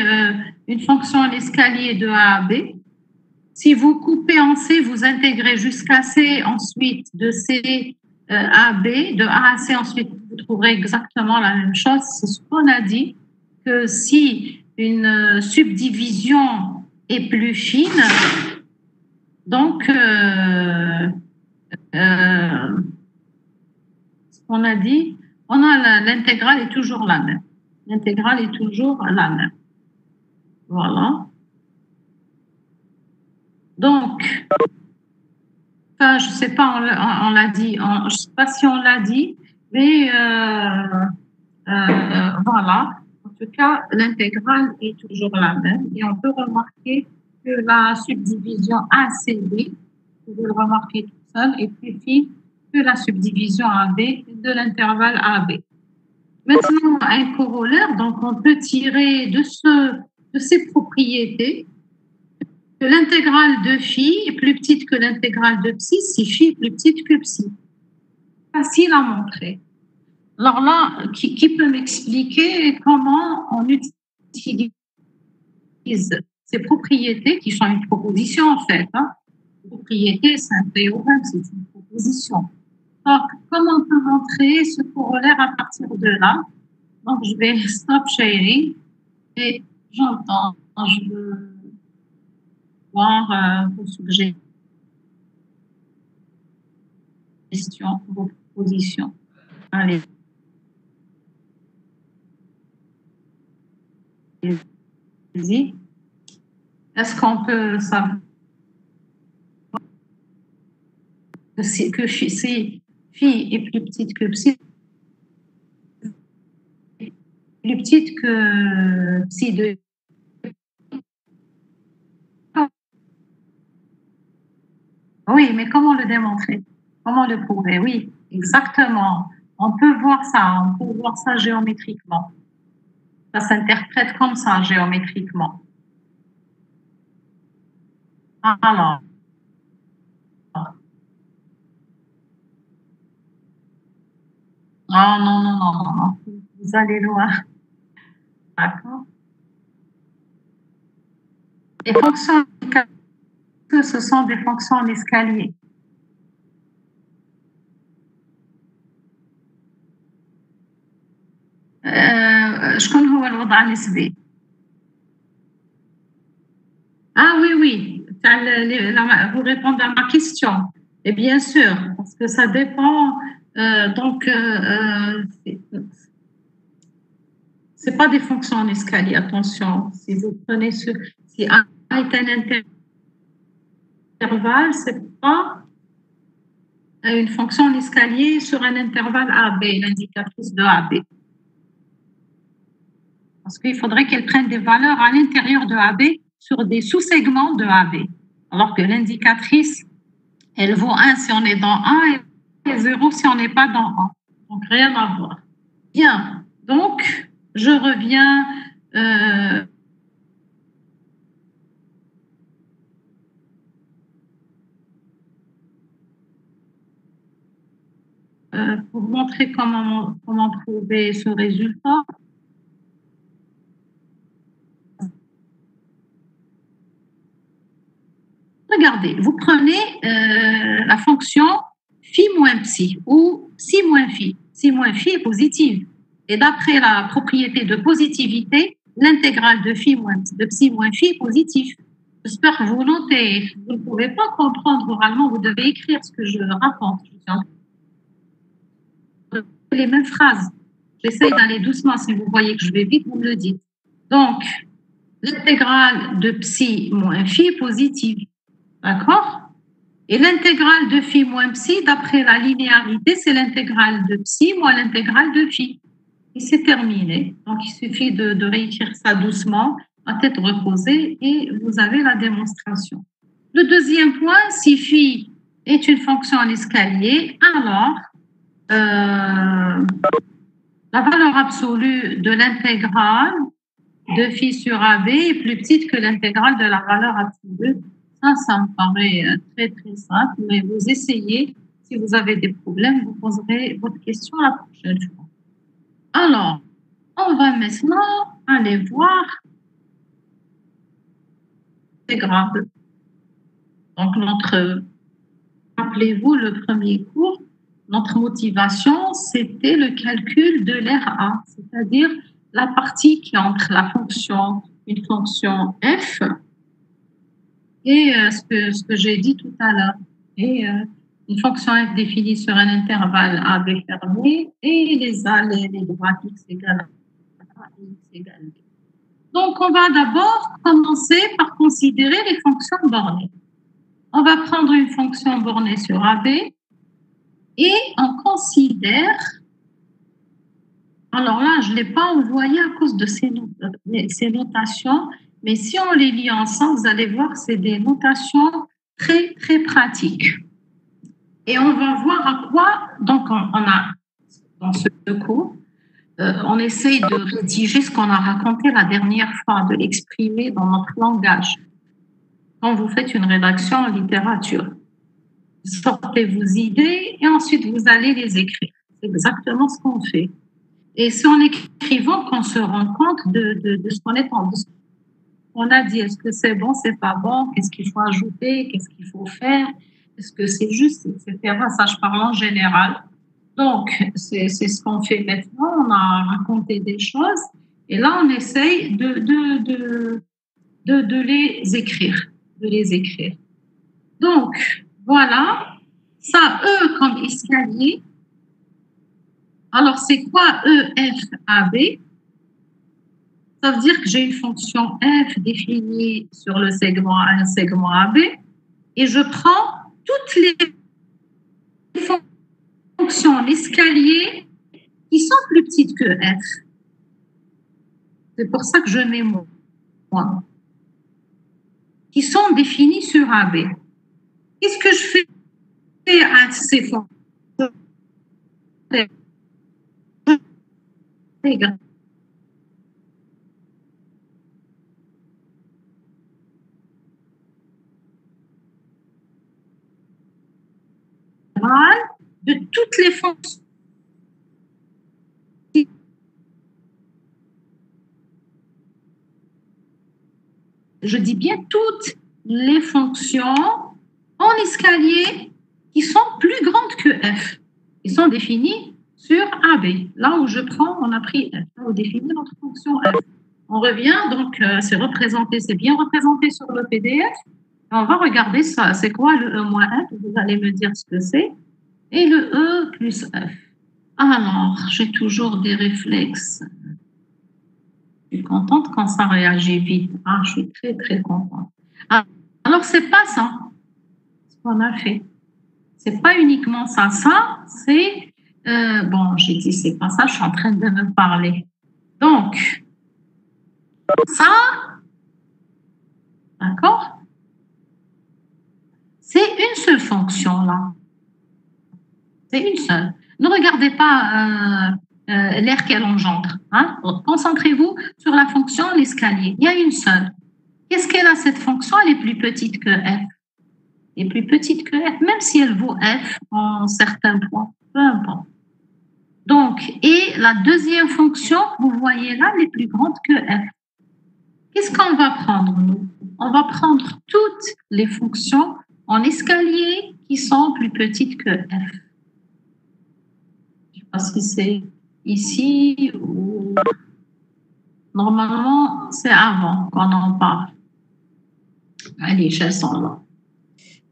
une fonction en escalier de A à B, si vous coupez en C, vous intégrez jusqu'à C, ensuite de C à B, de A à C, ensuite vous trouverez exactement la même chose. C'est ce qu'on a dit, que si une subdivision est plus fine, donc ce qu'on a dit, l'intégrale est toujours la même. L'intégrale est toujours la même. Voilà. Donc, ça, je ne sais pas, on l'a dit, je ne sais pas si on l'a dit, mais voilà. En tout cas, l'intégrale est toujours la même. Et on peut remarquer que la subdivision ACB, vous pouvez le remarquer tout seul, est plus fine que la subdivision AB de l'intervalle AB. Maintenant, un corollaire, donc on peut tirer de ces propriétés que l'intégrale de phi est plus petite que l'intégrale de psi si phi est plus petite que psi. Facile à montrer. Alors là, qui peut m'expliquer comment on utilise ces propriétés qui sont une proposition en fait. Propriété, c'est un théorème, c'est une proposition. Alors, comment on peut montrer ce corollaire à partir de là? Donc, je vais stop sharing et j'entends. voir vos suggestions, vos propositions. Allez. Allez-y. Est-ce qu'on peut savoir que si phi est plus petite que psi, plus petite que psi de... Oui, mais comment le démontrer? Comment le prouver? Oui, exactement. On peut voir ça géométriquement. Ça s'interprète comme ça géométriquement. Alors, non, non, non, non, non, vous allez loin. D'accord. Les fonctions, ce sont des fonctions en escalier. شكون هو الوضع النسبي؟ Ah oui, oui, vous répondez à ma question. Et bien sûr, parce que ça dépend. C'est pas des fonctions en escalier, attention. Si vous prenez si A est un intervalle, c'est pas une fonction en escalier sur un intervalle AB, l'indicatrice de AB. Parce qu'il faudrait qu'elle prenne des valeurs à l'intérieur de AB sur des sous-segments de AB. Alors que l'indicatrice, elle vaut 1 si on est dans 1 et 0 si on n'est pas dans 1. Donc, rien à voir. Bien. Donc, je reviens pour montrer comment trouver ce résultat. Regardez, vous prenez la fonction phi moins psi ou psi moins phi. Psi moins phi est positive. Et d'après la propriété de positivité, l'intégrale de psi moins phi est positive. J'espère que vous notez. Vous ne pouvez pas comprendre oralement, vous devez écrire ce que je raconte. Les mêmes phrases. J'essaye d'aller doucement. Si vous voyez que je vais vite, vous me le dites. Donc, l'intégrale de psi moins phi est positive. D'accord? Et l'intégrale de phi moins psi, d'après la linéarité, c'est l'intégrale de psi moins l'intégrale de phi. Et c'est terminé. Donc, il suffit de réécrire ça doucement, à tête reposée, et vous avez la démonstration. Le deuxième point, si phi est une fonction en escalier, alors la valeur absolue de l'intégrale de phi sur AB est plus petite que l'intégrale de la valeur absolue. Ça me paraît très, très simple, mais vous essayez. Si vous avez des problèmes, vous poserez votre question la prochaine fois. Alors, on va maintenant aller voir l'intégrale. Donc, rappelez-vous, le premier cours, notre motivation, c'était le calcul de l'RA, c'est-à-dire la partie qui est entre une fonction f et ce que j'ai dit tout à l'heure. Et une fonction f définie sur un intervalle AB fermé et les droites x égale a et x égale b. Donc, on va d'abord commencer par considérer les fonctions bornées. On va prendre une fonction bornée sur AB et on considère... Alors là, je ne l'ai pas envoyé à cause de ces notations, mais si on les lit ensemble, vous allez voir que c'est des notations très, très pratiques. Et on va voir à quoi, donc on a, dans ce cours, on essaye de rédiger ce qu'on a raconté la dernière fois, de l'exprimer dans notre langage. Quand vous faites une rédaction en littérature, sortez vos idées et ensuite vous allez les écrire. C'est exactement ce qu'on fait. Et c'est en écrivant qu'on se rend compte de ce qu'on est en... On a dit, est-ce que c'est bon, c'est pas bon, qu'est-ce qu'il faut ajouter, qu'est-ce qu'il faut faire, est-ce que c'est juste, etc. Ça, je parle en général. Donc, c'est ce qu'on fait maintenant. On a raconté des choses et là, on essaye de les écrire. de les écrire. Donc, voilà, ça, E comme escalier. Alors, c'est quoi E, F, A, B? Ça veut dire que j'ai une fonction F définie sur le segment A, un segment AB, et je prends toutes les fonctions en escalier qui sont plus petites que F. C'est pour ça que je mets moins. Qui sont définies sur AB. Qu'est-ce que je fais à ces fonctions? De toutes les fonctions. Je dis bien toutes les fonctions en escalier qui sont plus grandes que F. Ils sont définies sur AB. Là où je prends, on a pris F. Là où définit notre fonction F. On revient, donc c'est représenté, c'est bien représenté sur le PDF. On va regarder ça. C'est quoi le E moins F? Vous allez me dire ce que c'est. Et le E plus F. Alors, j'ai toujours des réflexes. Je suis contente quand ça réagit vite. Ah, je suis très, très contente. Alors, c'est pas ça, ce qu'on a fait. C'est pas uniquement ça. Ça, c'est... bon, j'ai dit c'est pas ça, je suis en train de me parler. Donc, ça, d'accord? C'est une seule fonction, là. C'est une seule. Ne regardez pas l'air qu'elle engendre. Hein? Concentrez-vous sur la fonction, l'escalier. Il y a une seule. Qu'est-ce qu'elle a, cette fonction? Elle est plus petite que F. Elle est plus petite que F, même si elle vaut F en certains points. Peu importe. Donc, et la deuxième fonction, vous voyez là, elle est plus grande que F. Qu'est-ce qu'on va prendre, nous? On va prendre toutes les fonctions en escalier qui sont plus petites que F. Je ne sais pas si c'est ici ou... Normalement, c'est avant qu'on en parle. Allez, elles sont là.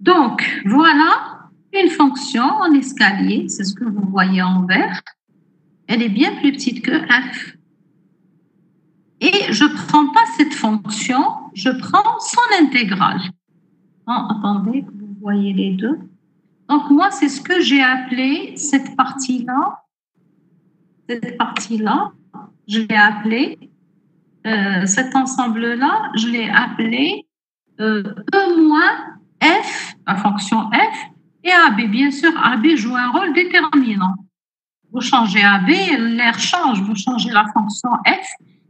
Donc, voilà une fonction en escalier, c'est ce que vous voyez en vert. Elle est bien plus petite que F. Et je ne prends pas cette fonction, je prends son intégrale. Oh, attendez, que vous voyez les deux. Donc, moi, c'est ce que j'ai appelé cette partie-là. Cette partie-là, je l'ai appelée, cet ensemble-là, je l'ai appelé E moins F, la fonction F, et AB. Bien sûr, AB joue un rôle déterminant. Vous changez AB, l'air change. Vous changez la fonction F,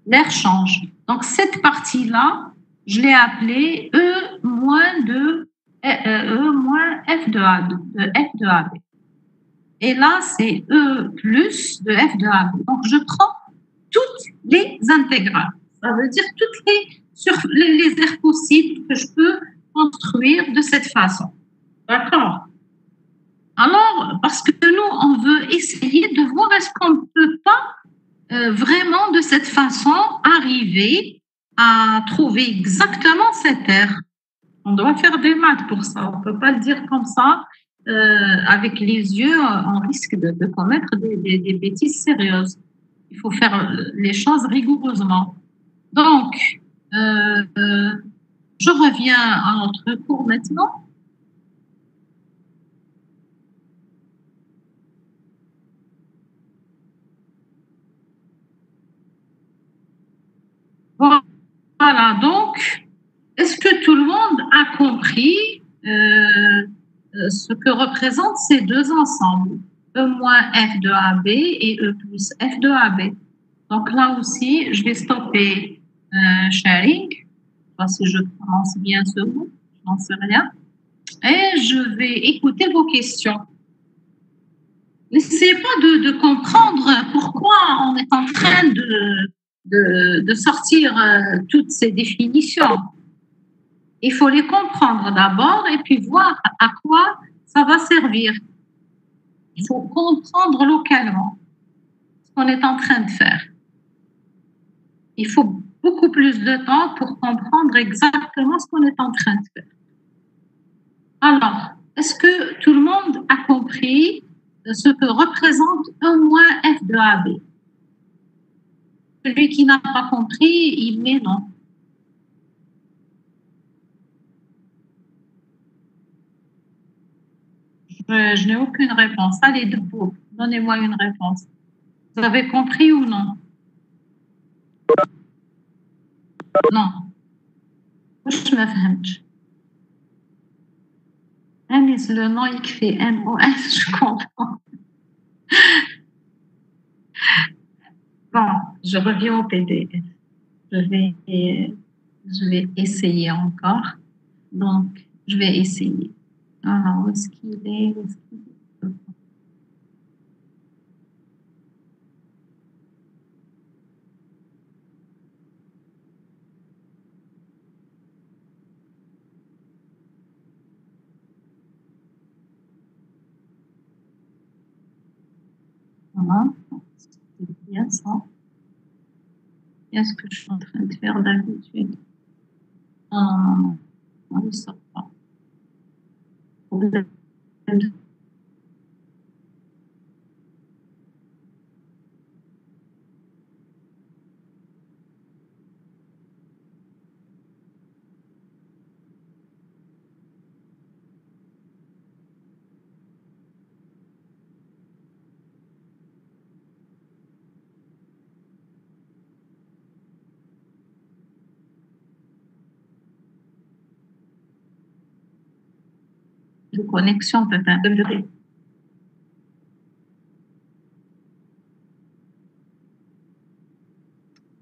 l'air change. Donc, cette partie-là, je l'ai appelée E moins F de AB. Et là, c'est E plus de F de AB. Donc, je prends toutes les intégrales. Ça veut dire sur les aires possibles que je peux construire de cette façon. D'accord? Alors, parce que nous, on veut essayer de voir est-ce qu'on ne peut pas vraiment de cette façon arriver à trouver exactement cette aire. On doit faire des maths pour ça. On ne peut pas le dire comme ça. Avec les yeux, on risque de commettre des bêtises sérieuses. Il faut faire les choses rigoureusement. Donc, je reviens à notre cours maintenant. Voilà, donc, est-ce que tout le monde a compris ce que représentent ces deux ensembles, E moins F de AB et E plus F de AB? Donc là aussi, je vais stopper sharing. Je ne sais pas si je prononce bien ce mot, je n'en sais rien. Et je vais écouter vos questions. N'essayez pas de comprendre pourquoi on est en train de sortir toutes ces définitions. Il faut les comprendre d'abord et puis voir à quoi ça va servir. Il faut comprendre localement ce qu'on est en train de faire. Il faut beaucoup plus de temps pour comprendre exactement ce qu'on est en train de faire. Alors, est-ce que tout le monde a compris ce que représente 1 moins f de AB? Celui qui n'a pas compris, il met non. Je n'ai aucune réponse. Allez, debout, donnez-moi une réponse. Vous avez compris ou non? Non. واش ما فهمتش. Anis, le nom il fait NOS, je comprends. Bon, je reviens au PDF. Je vais, je vais essayer encore. Donc, je vais essayer. Alors, où est-ce qu'il est? Où est-ce qu'il est? Voilà. C'est bien ça. Qu'est-ce que je suis en train de faire d'habitude? Oui, ça va. Problème de connexion peut-être.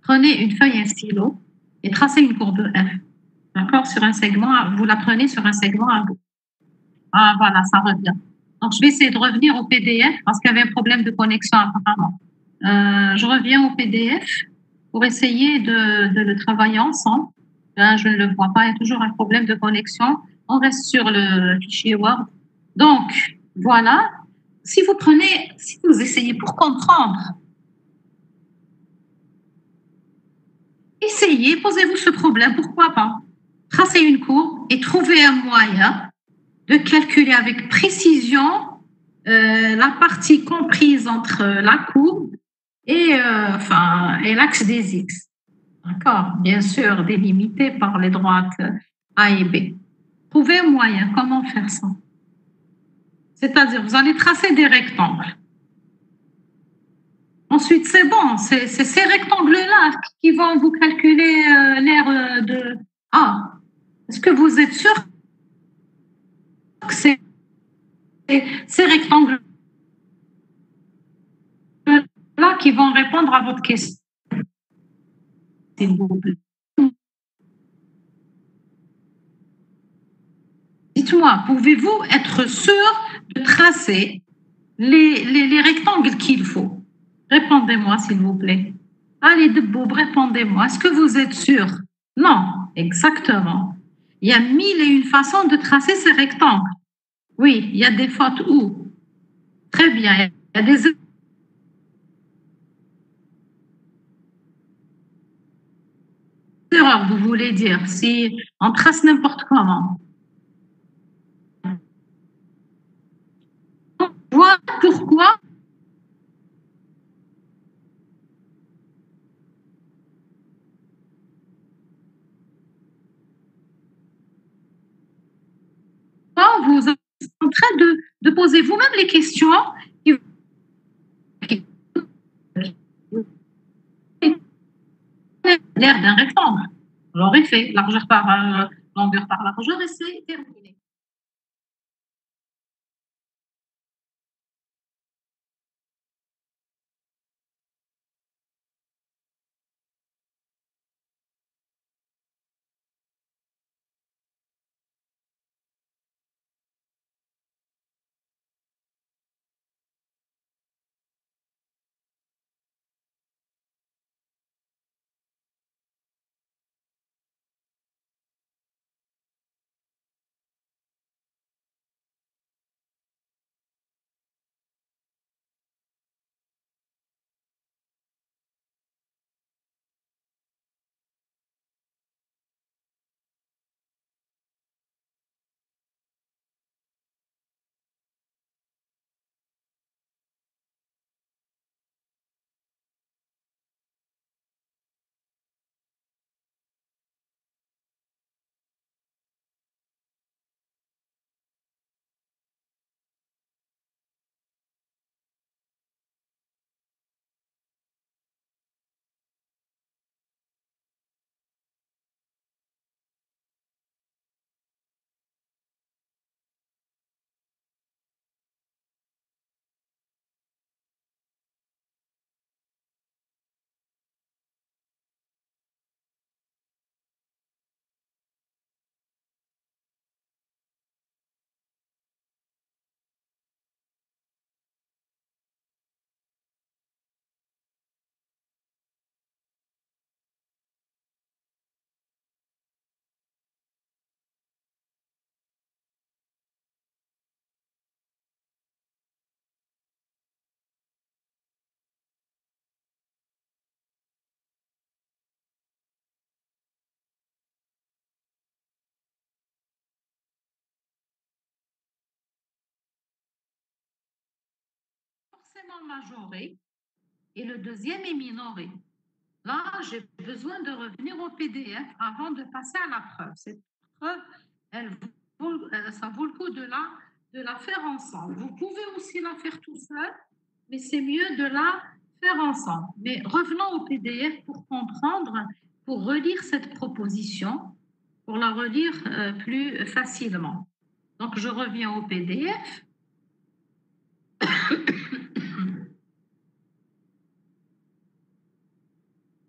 Prenez une feuille et un stylo et tracez une courbe F. D'accord? Sur un segment, vous la prenez sur un segment à bout. Ah, voilà, ça revient. Donc, je vais essayer de revenir au PDF parce qu'il y avait un problème de connexion apparemment. Je reviens au PDF pour essayer de le travailler ensemble. Là, je ne le vois pas, il y a toujours un problème de connexion. On reste sur le fichier Word. Donc, voilà. Si vous prenez, si vous essayez pour comprendre, essayez, posez-vous ce problème, pourquoi pas? Tracez une courbe et trouvez un moyen de calculer avec précision la partie comprise entre la courbe et, et l'axe des X. D'accord? Bien sûr, délimité par les droites A et B. Trouvez un moyen. Comment faire ça? C'est-à-dire, vous allez tracer des rectangles. Ensuite, c'est bon, c'est ces rectangles-là qui vont vous calculer l'aire de A. Est-ce que vous êtes sûr que c'est ces rectangles-là qui vont répondre à votre question? S'il vous plaît. Dites-moi, pouvez-vous être sûr de tracer les rectangles qu'il faut? Répondez-moi, s'il vous plaît. Allez, debout, répondez-moi. Est-ce que vous êtes sûr? Non, exactement. Il y a mille et une façons de tracer ces rectangles. Oui, il y a des fautes où? Très bien. Il y a des erreurs, vous voulez dire, si on trace n'importe comment. Voilà pourquoi vous êtes en train de poser vous-même les questions qui l'air d'un rectangle. J'aurais fait largeur par longueur par largeur et c'est terminé. forcément majoré et le deuxième est minoré. Là, j'ai besoin de revenir au PDF avant de passer à la preuve. Cette preuve, ça vaut le coup de la faire ensemble. Vous pouvez aussi la faire tout seul, mais c'est mieux de la faire ensemble. Mais revenons au PDF pour comprendre, pour relire cette proposition, pour la relire plus facilement. Donc, je reviens au PDF.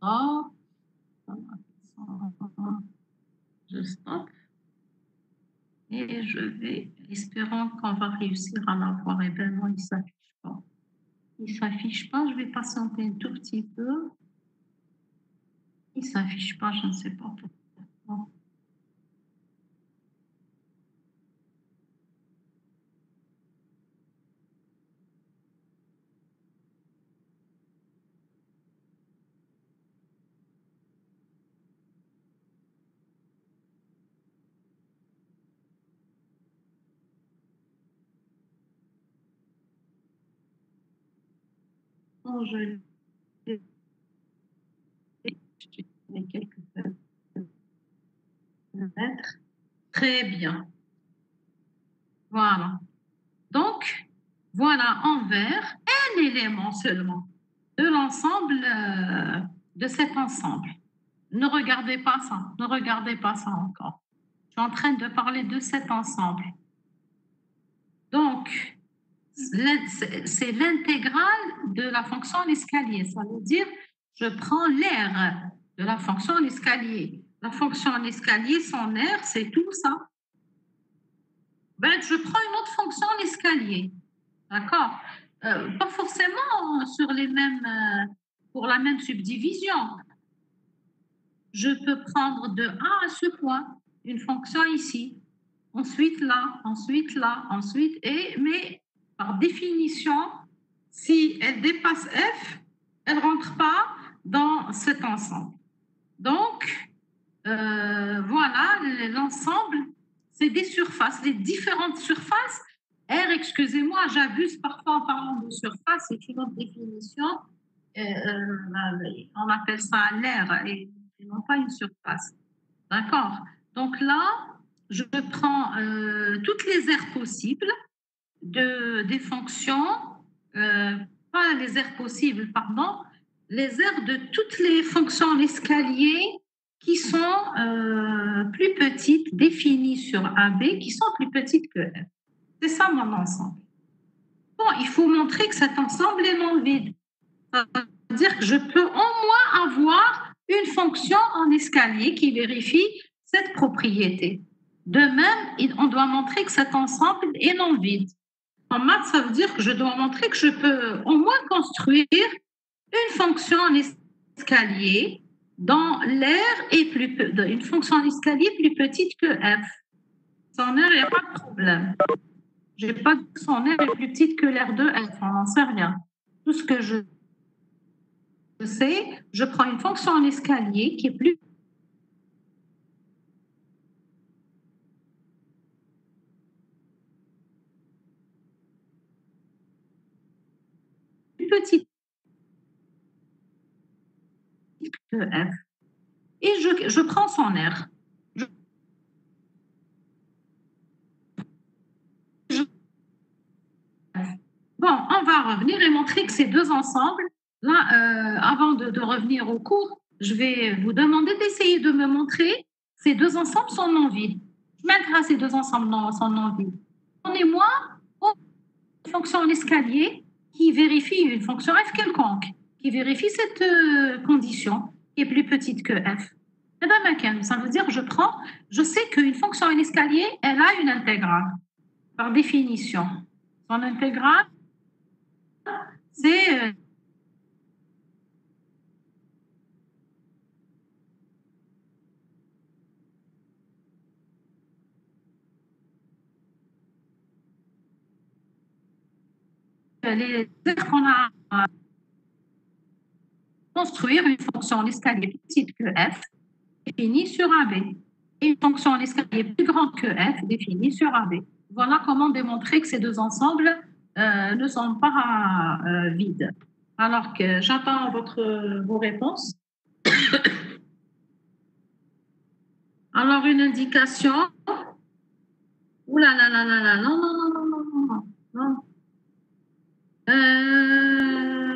Oh, je stoppe et je vais, espérant qu'on va réussir à l'avoir. Et bien non, il ne s'affiche pas. Il ne s'affiche pas, je vais patienter un tout petit peu. Il ne s'affiche pas, je ne sais pas pourquoi. Bon, je vais quelques fenêtres. Très bien. Voilà. Donc, voilà en vert un élément seulement de l'ensemble, de cet ensemble. Ne regardez pas ça, ne regardez pas ça encore. Je suis en train de parler de cet ensemble. Donc, c'est l'intégrale de la fonction en escalier. Ça veut dire, je prends l'aire de la fonction en escalier. La fonction en escalier, son aire, c'est tout ça. Ben, je prends une autre fonction en escalier. D'accord? Pas forcément sur les mêmes, pour la même subdivision. Je peux prendre de A à ce point une fonction ici, ensuite là, ensuite là, ensuite et, mais par définition, si elle dépasse F, elle ne rentre pas dans cet ensemble. Donc, voilà, l'ensemble, c'est des surfaces, les différentes surfaces. R, excusez-moi, j'abuse parfois en parlant de surface, c'est une autre définition. On appelle ça l'air et non pas une surface. D'accord? Donc là, je prends toutes les aires possibles des fonctions, pas les aires possibles, pardon, les aires de toutes les fonctions en escalier qui sont plus petites, définies sur AB, qui sont plus petites que F. C'est ça mon ensemble. Bon, il faut montrer que cet ensemble est non vide. Ça veut dire que je peux au moins avoir une fonction en escalier qui vérifie cette propriété. De même, on doit montrer que cet ensemble est non vide. En maths, ça veut dire que je dois montrer que je peux au moins construire une fonction en escalier dont l'aire est une fonction en escalier plus petite que f. Son aire, il n'y a pas de problème. Je n'ai pas dit que son aire est plus petite que l'aire de f, on n'en sait rien. Tout ce que je sais, je prends une fonction en escalier qui est plus petite que f. Et je prends son aire. Bon, on va revenir et montrer que ces deux ensembles, là, avant de revenir au cours, je vais vous demander d'essayer de me montrer ces deux ensembles sont non vides. Je mettrai ces deux ensembles sont non vides. Donnez-moi une fonction en escalier qui vérifie une fonction f quelconque, qui vérifie cette condition qui est plus petite que f. Eh bien, ça veut dire je sais qu'une fonction en escalier, elle a une intégrale, par définition. Son intégrale, c'est les qu'on a construire une fonction en escalier plus petite que f définie sur AB et une fonction en escalier plus grande que f définie sur AB. Voilà comment démontrer que ces deux ensembles ne sont pas vides. Alors que j'attends vos réponses. Alors, une indication. Ouh là là là là là, non, non, non, non, non, non, non.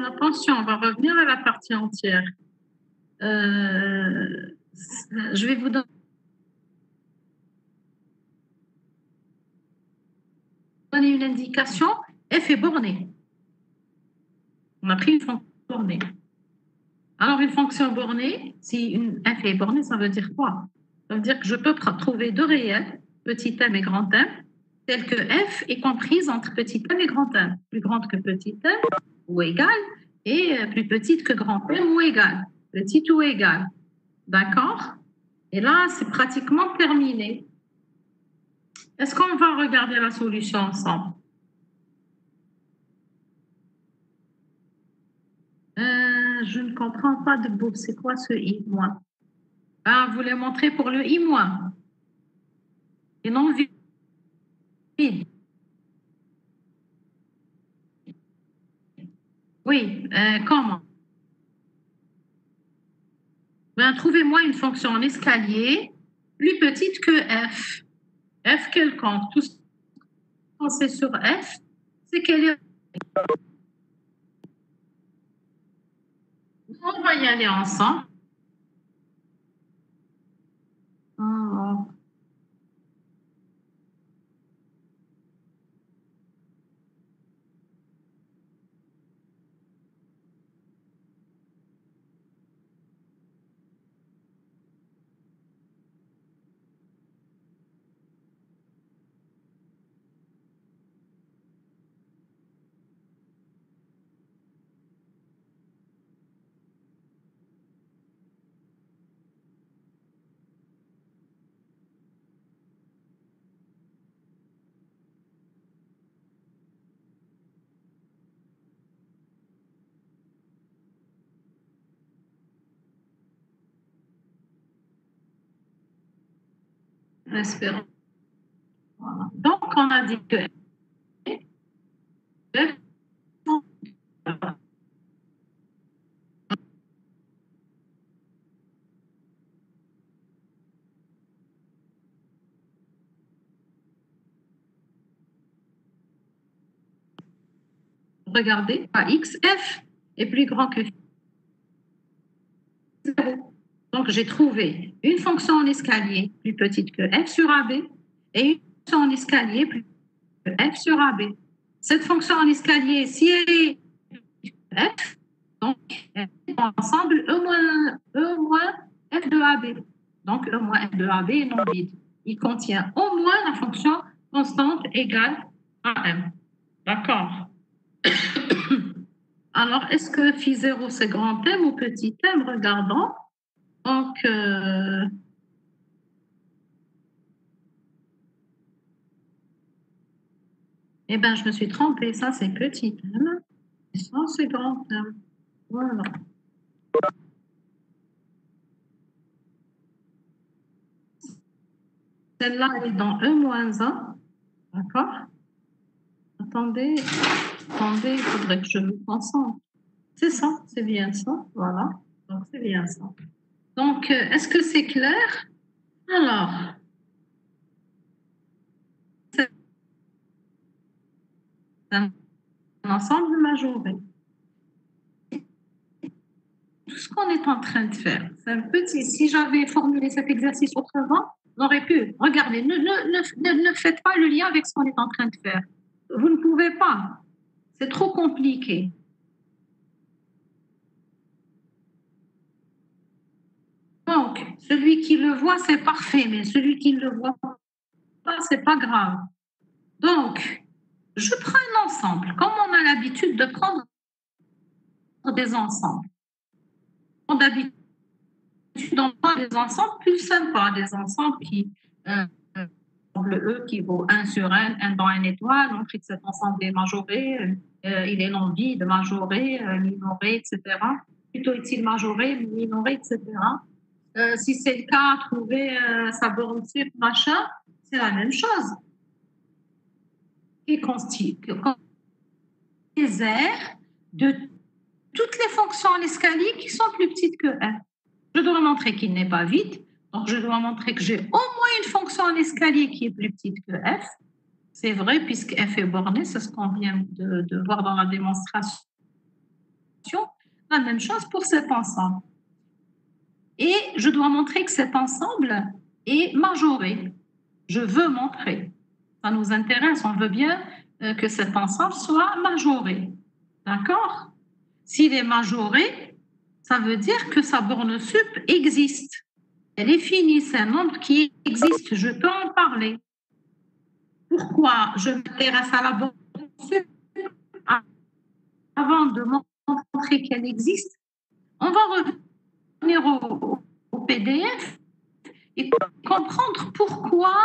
Attention, on va revenir à la partie entière. Je vais vous donner une indication. F est bornée. On a pris une fonction bornée. Alors, une fonction bornée, si une f est bornée, ça veut dire quoi? Ça veut dire que je peux trouver deux réels, petit m et grand m, tels que f est comprise entre petit m et grand m, plus grande que petit m ou égale, et plus petite que grand m ou égale, petite ou égale. D'accord? Et là, c'est pratiquement terminé. Est-ce qu'on va regarder la solution ensemble? Je ne comprends pas de beau. C'est quoi ce I-? Ah, vous voulez montrer pour le I-? Et non vide. Oui, comment? Ben, trouvez-moi une fonction en escalier plus petite que f. F quelconque. Tout ce qu'on sait sur f, c'est qu'elle est... On va y aller ensemble. Oh. Espérons. Voilà. Donc, on a dit que f... Regardez, AX, f est plus grand que 0. Donc, j'ai trouvé une fonction en escalier plus petite que f sur AB et une fonction en escalier plus petite que f sur AB. Cette fonction en escalier, si elle est f, donc ensemble E moins f de AB. Donc, E moins f de AB est non vide. Il contient au moins la fonction constante égale à m. D'accord. Alors, est-ce que phi 0 c'est grand M ou petit m? Regardons. Donc, eh bien, je me suis trompée. Ça, c'est petit m. Et ça, c'est grand M. Voilà. Celle-là, elle est dans E-1. D'accord? Attendez, il faudrait que je me concentre. C'est ça, c'est bien ça. Voilà. Donc, c'est bien ça. Donc, est-ce que c'est clair? Alors, c'est un ensemble majoré. Tout ce qu'on est en train de faire, c'est un petit. Si j'avais formulé cet exercice autrement, on aurait pu. Regardez, ne faites pas le lien avec ce qu'on est en train de faire. Vous ne pouvez pas. C'est trop compliqué. Donc, celui qui le voit, c'est parfait, mais celui qui ne le voit pas, c'est pas grave. Donc, je prends un ensemble, comme on a l'habitude de prendre des ensembles. D'habitude, on prend des ensembles plus sympas, des ensembles qui, le E qui vaut 1 sur 1 dans une étoile, on sait que cet ensemble est majoré, il est non vide, majoré, minoré, etc. Plutôt est-il majoré, minoré, etc. Si c'est le cas, trouver sa borne sur machin, c'est la même chose. Qui constitue les aires de toutes les fonctions en escalier qui sont plus petites que f. Je dois montrer qu'il n'est pas vide. Donc, je dois montrer que j'ai au moins une fonction en escalier qui est plus petite que f. C'est vrai, puisque f est borné, c'est ce qu'on vient de voir dans la démonstration. La même chose pour cet ensemble. Et je dois montrer que cet ensemble est majoré. Je veux montrer. Ça nous intéresse, on veut bien que cet ensemble soit majoré. D'accord? S'il est majoré, ça veut dire que sa borne sup existe. Elle est finie, c'est un nombre qui existe, je peux en parler. Pourquoi je m'intéresse à la borne sup avant de montrer qu'elle existe? On va revenir au PDF et comprendre pourquoi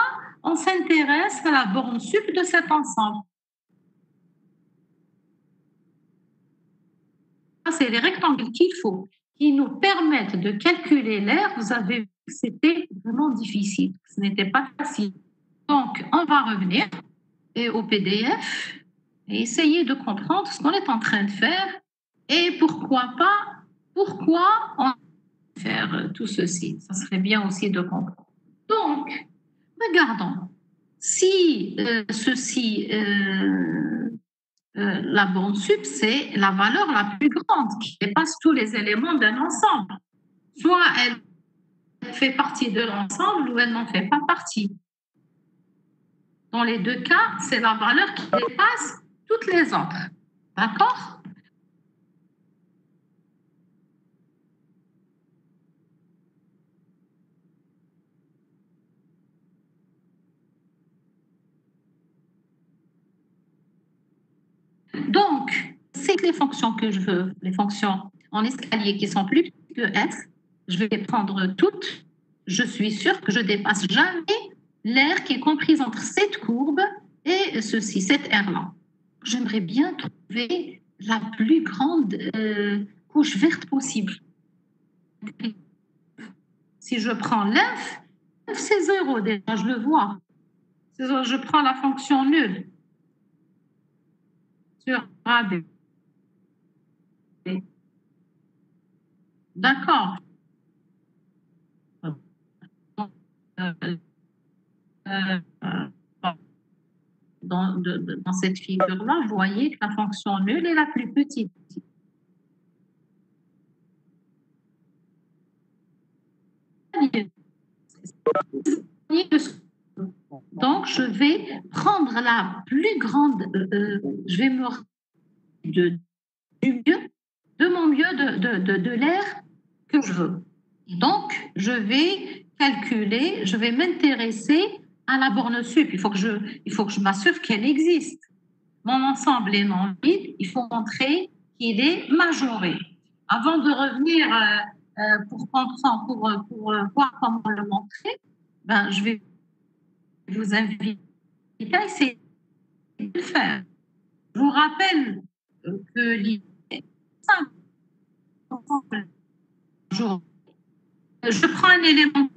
on s'intéresse à la borne sup de cet ensemble. C'est les rectangles qu'il faut, qui nous permettent de calculer l'aire. Vous avez vu que c'était vraiment difficile, ce n'était pas facile. Donc, on va revenir au PDF et essayer de comprendre ce qu'on est en train de faire et pourquoi on va faire tout ceci. Ça serait bien aussi de comprendre. Donc, regardons. Si la borne sup, c'est la valeur la plus grande qui dépasse tous les éléments d'un ensemble. Soit elle fait partie de l'ensemble ou elle n'en fait pas partie. Dans les deux cas, c'est la valeur qui dépasse toutes les autres. D'accord? Donc, c'est les fonctions que je veux, les fonctions en escalier qui sont plus petites que f, je vais les prendre toutes. Je suis sûre que je dépasse jamais l'aire qui est comprise entre cette courbe et ceci, cette aire-là. J'aimerais bien trouver la plus grande couche verte possible. Si je prends l'inf, c'est 0 déjà, je le vois. Je prends la fonction nulle sur AB. D'accord. Dans cette figure-là, vous voyez que la fonction nulle est la plus petite. Donc, je vais prendre la plus grande, je vais me du mieux, de mon mieux de l'air que je veux. Donc, je vais calculer, je vais m'intéresser à la borne sup. Il faut que je m'assure qu'elle existe. Mon ensemble est non vide, il faut montrer qu'il est majoré. Avant de revenir pour comprendre, pour voir comment le montrer, ben, je vais vous inviter à essayer de le faire. Je vous rappelle que l'idée est simple. Je prends un élément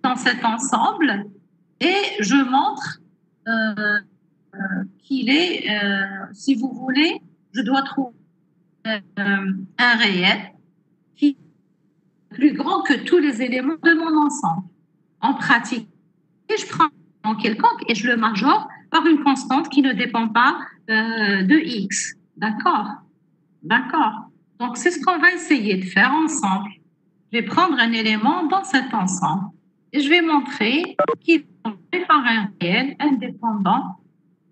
dans cet ensemble et je montre qu'il est, si vous voulez, je dois trouver un réel qui est plus grand que tous les éléments de mon ensemble. En pratique, je prends un quelconque et je le majore par une constante qui ne dépend pas de x. D'accord? D'accord. Donc, c'est ce qu'on va essayer de faire ensemble. Je vais prendre un élément dans cet ensemble et je vais montrer qu'il est fait par un réel indépendant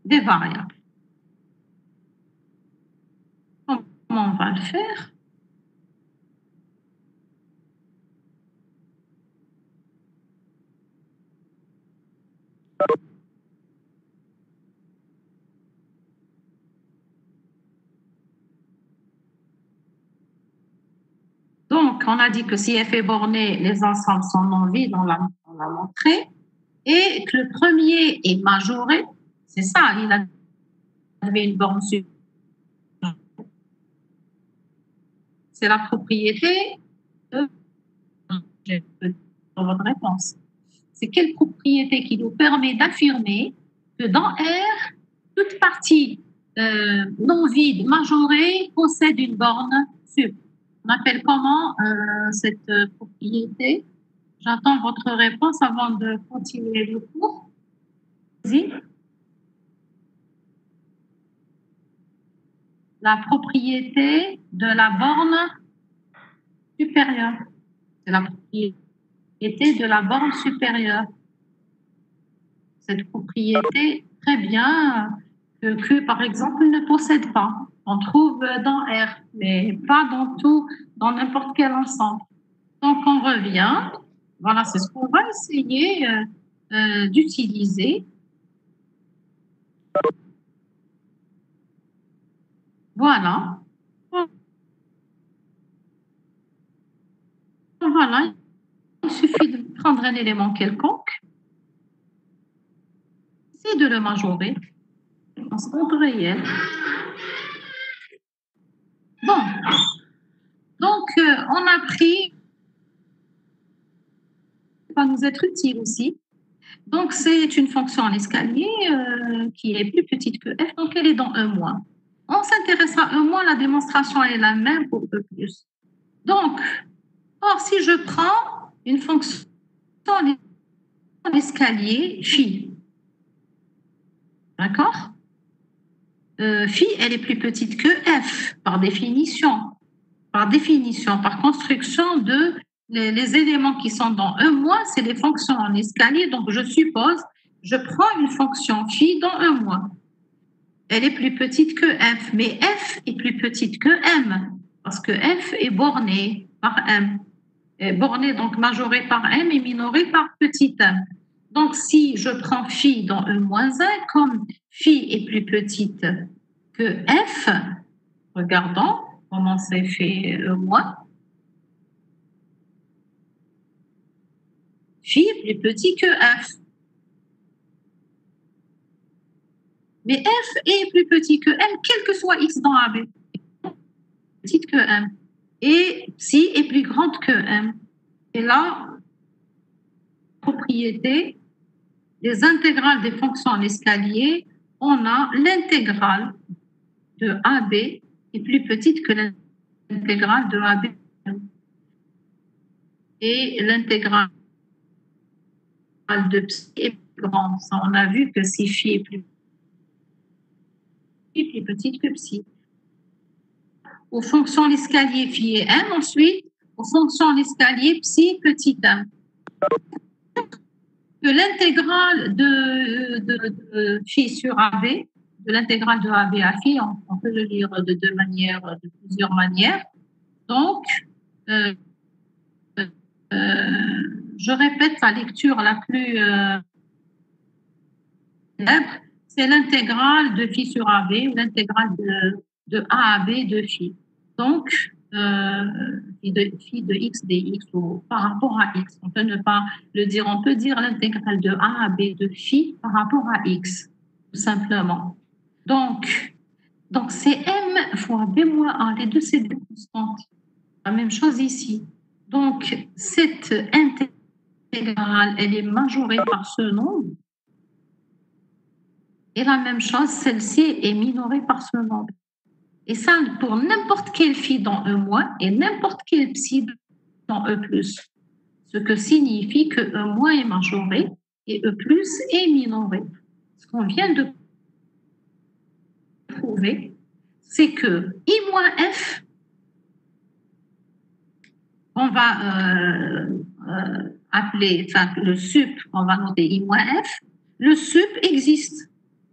des variables. Comment on va le faire? Donc, on a dit que si f est borné, les ensembles sont non vides, on l'a montré, et que le premier est majoré, c'est ça, il avait une borne sup. C'est la propriété de votre réponse. C'est quelle propriété qui nous permet d'affirmer que dans R, toute partie non vide majoré possède une borne sup. On appelle comment cette propriété? J'attends votre réponse avant de continuer le cours. Vas-y. La propriété de la borne supérieure. C'est la propriété de la borne supérieure. Cette propriété, très bien, que Q, par exemple, ne possède pas. On trouve dans R, mais pas dans tout, dans n'importe quel ensemble. Donc, on revient. Voilà, c'est ce qu'on va essayer d'utiliser. Voilà. Voilà. Il suffit de prendre un élément quelconque et de le majorer en compte réel. Bon. Donc, on a pris, ça va nous être utile aussi. Donc, c'est une fonction en escalier qui est plus petite que f, donc elle est dans E-. On s'intéresse à E-, la démonstration est la même pour E+. Donc, or, si je prends une fonction en escalier phi, d'accord, phi, elle est plus petite que f, par définition, par construction de les éléments qui sont dans E-, c'est les fonctions en escalier, donc je suppose, je prends une fonction phi dans E-. Elle est plus petite que f, mais f est plus petite que m, parce que f est bornée par m. Est bornée, donc majorée par m et minorée par petit m. Donc, si je prends phi dans E-1, comme phi est plus petite que f, regardons comment c'est fait E-. Phi est plus petit que f. Mais f est plus petit que m, quel que soit x dans AB. Petite que m. Et psi est plus grande que m. Et là, propriété des intégrales des fonctions en escalier, on a l'intégrale de AB est plus petite que l'intégrale de AB. Et l'intégrale de psi est plus grande. Ça, on a vu que si phi est plus petite que psi. Aux fonctions en escalier phi et m, ensuite, aux fonctions en escalier psi petit m. Que l'intégrale de phi sur AB, de l'intégrale de AB à phi, on peut le lire de deux manières, de plusieurs manières. Donc, je répète la lecture la plus célèbre, c'est l'intégrale de phi sur AB ou l'intégrale de A à B de phi. Donc, phi de x dx ou par rapport à x. On peut ne pas le dire, on peut dire l'intégrale de A à B de phi par rapport à x, tout simplement. Donc c'est m fois b moins a, les deux c'est des constantes. La même chose ici. Donc, cette intégrale, elle est majorée par ce nombre. Et la même chose, celle-ci est minorée par ce nombre. Et ça, pour n'importe quel phi dans E- et n'importe quel psi dans E+. Ce que signifie que E- est majoré et E+ est minoré. Ce qu'on vient de prouver, c'est que I-f, on va appeler, enfin le sup, on va noter I-f, le sup existe.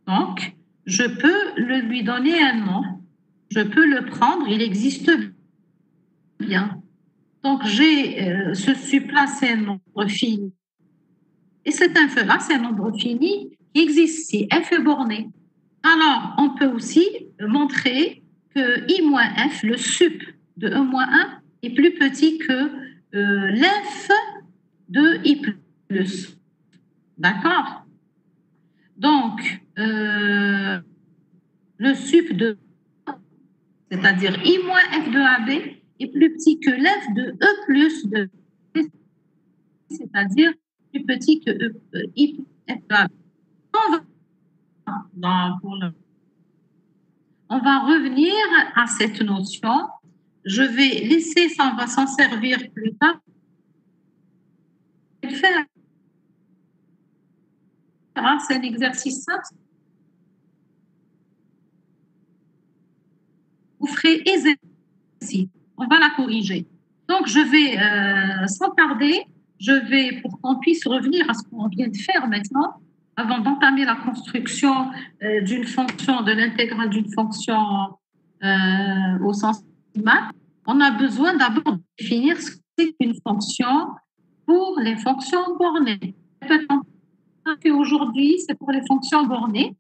Donc, je peux lui donner un nom. Je peux le prendre, il existe bien. Donc, j'ai ce sup-là, c'est un nombre fini. Et cet inf-là, c'est un nombre fini qui existe si f est borné. Alors, on peut aussi montrer que I-f, le sup de E-1, est plus petit que l'inf de I+. D'accord? Donc, le sup de, c'est-à-dire I-f de AB, est plus petit que l'inf de E+ de, c'est-à-dire plus petit que I+f de AB. On va pour le on va revenir à cette notion. Je vais laisser ça, on va s'en servir plus tard. Faire c'est un exercice simple. Vous ferez aisément ici. On va la corriger. Donc, je vais, sans tarder, je vais, pour qu'on puisse revenir à ce qu'on vient de faire maintenant, avant d'entamer la construction d'une fonction, de l'intégrale d'une fonction au sens math, on a besoin d'abord de définir ce qu'est une fonction pour les fonctions bornées. Aujourd'hui, c'est pour les fonctions bornées.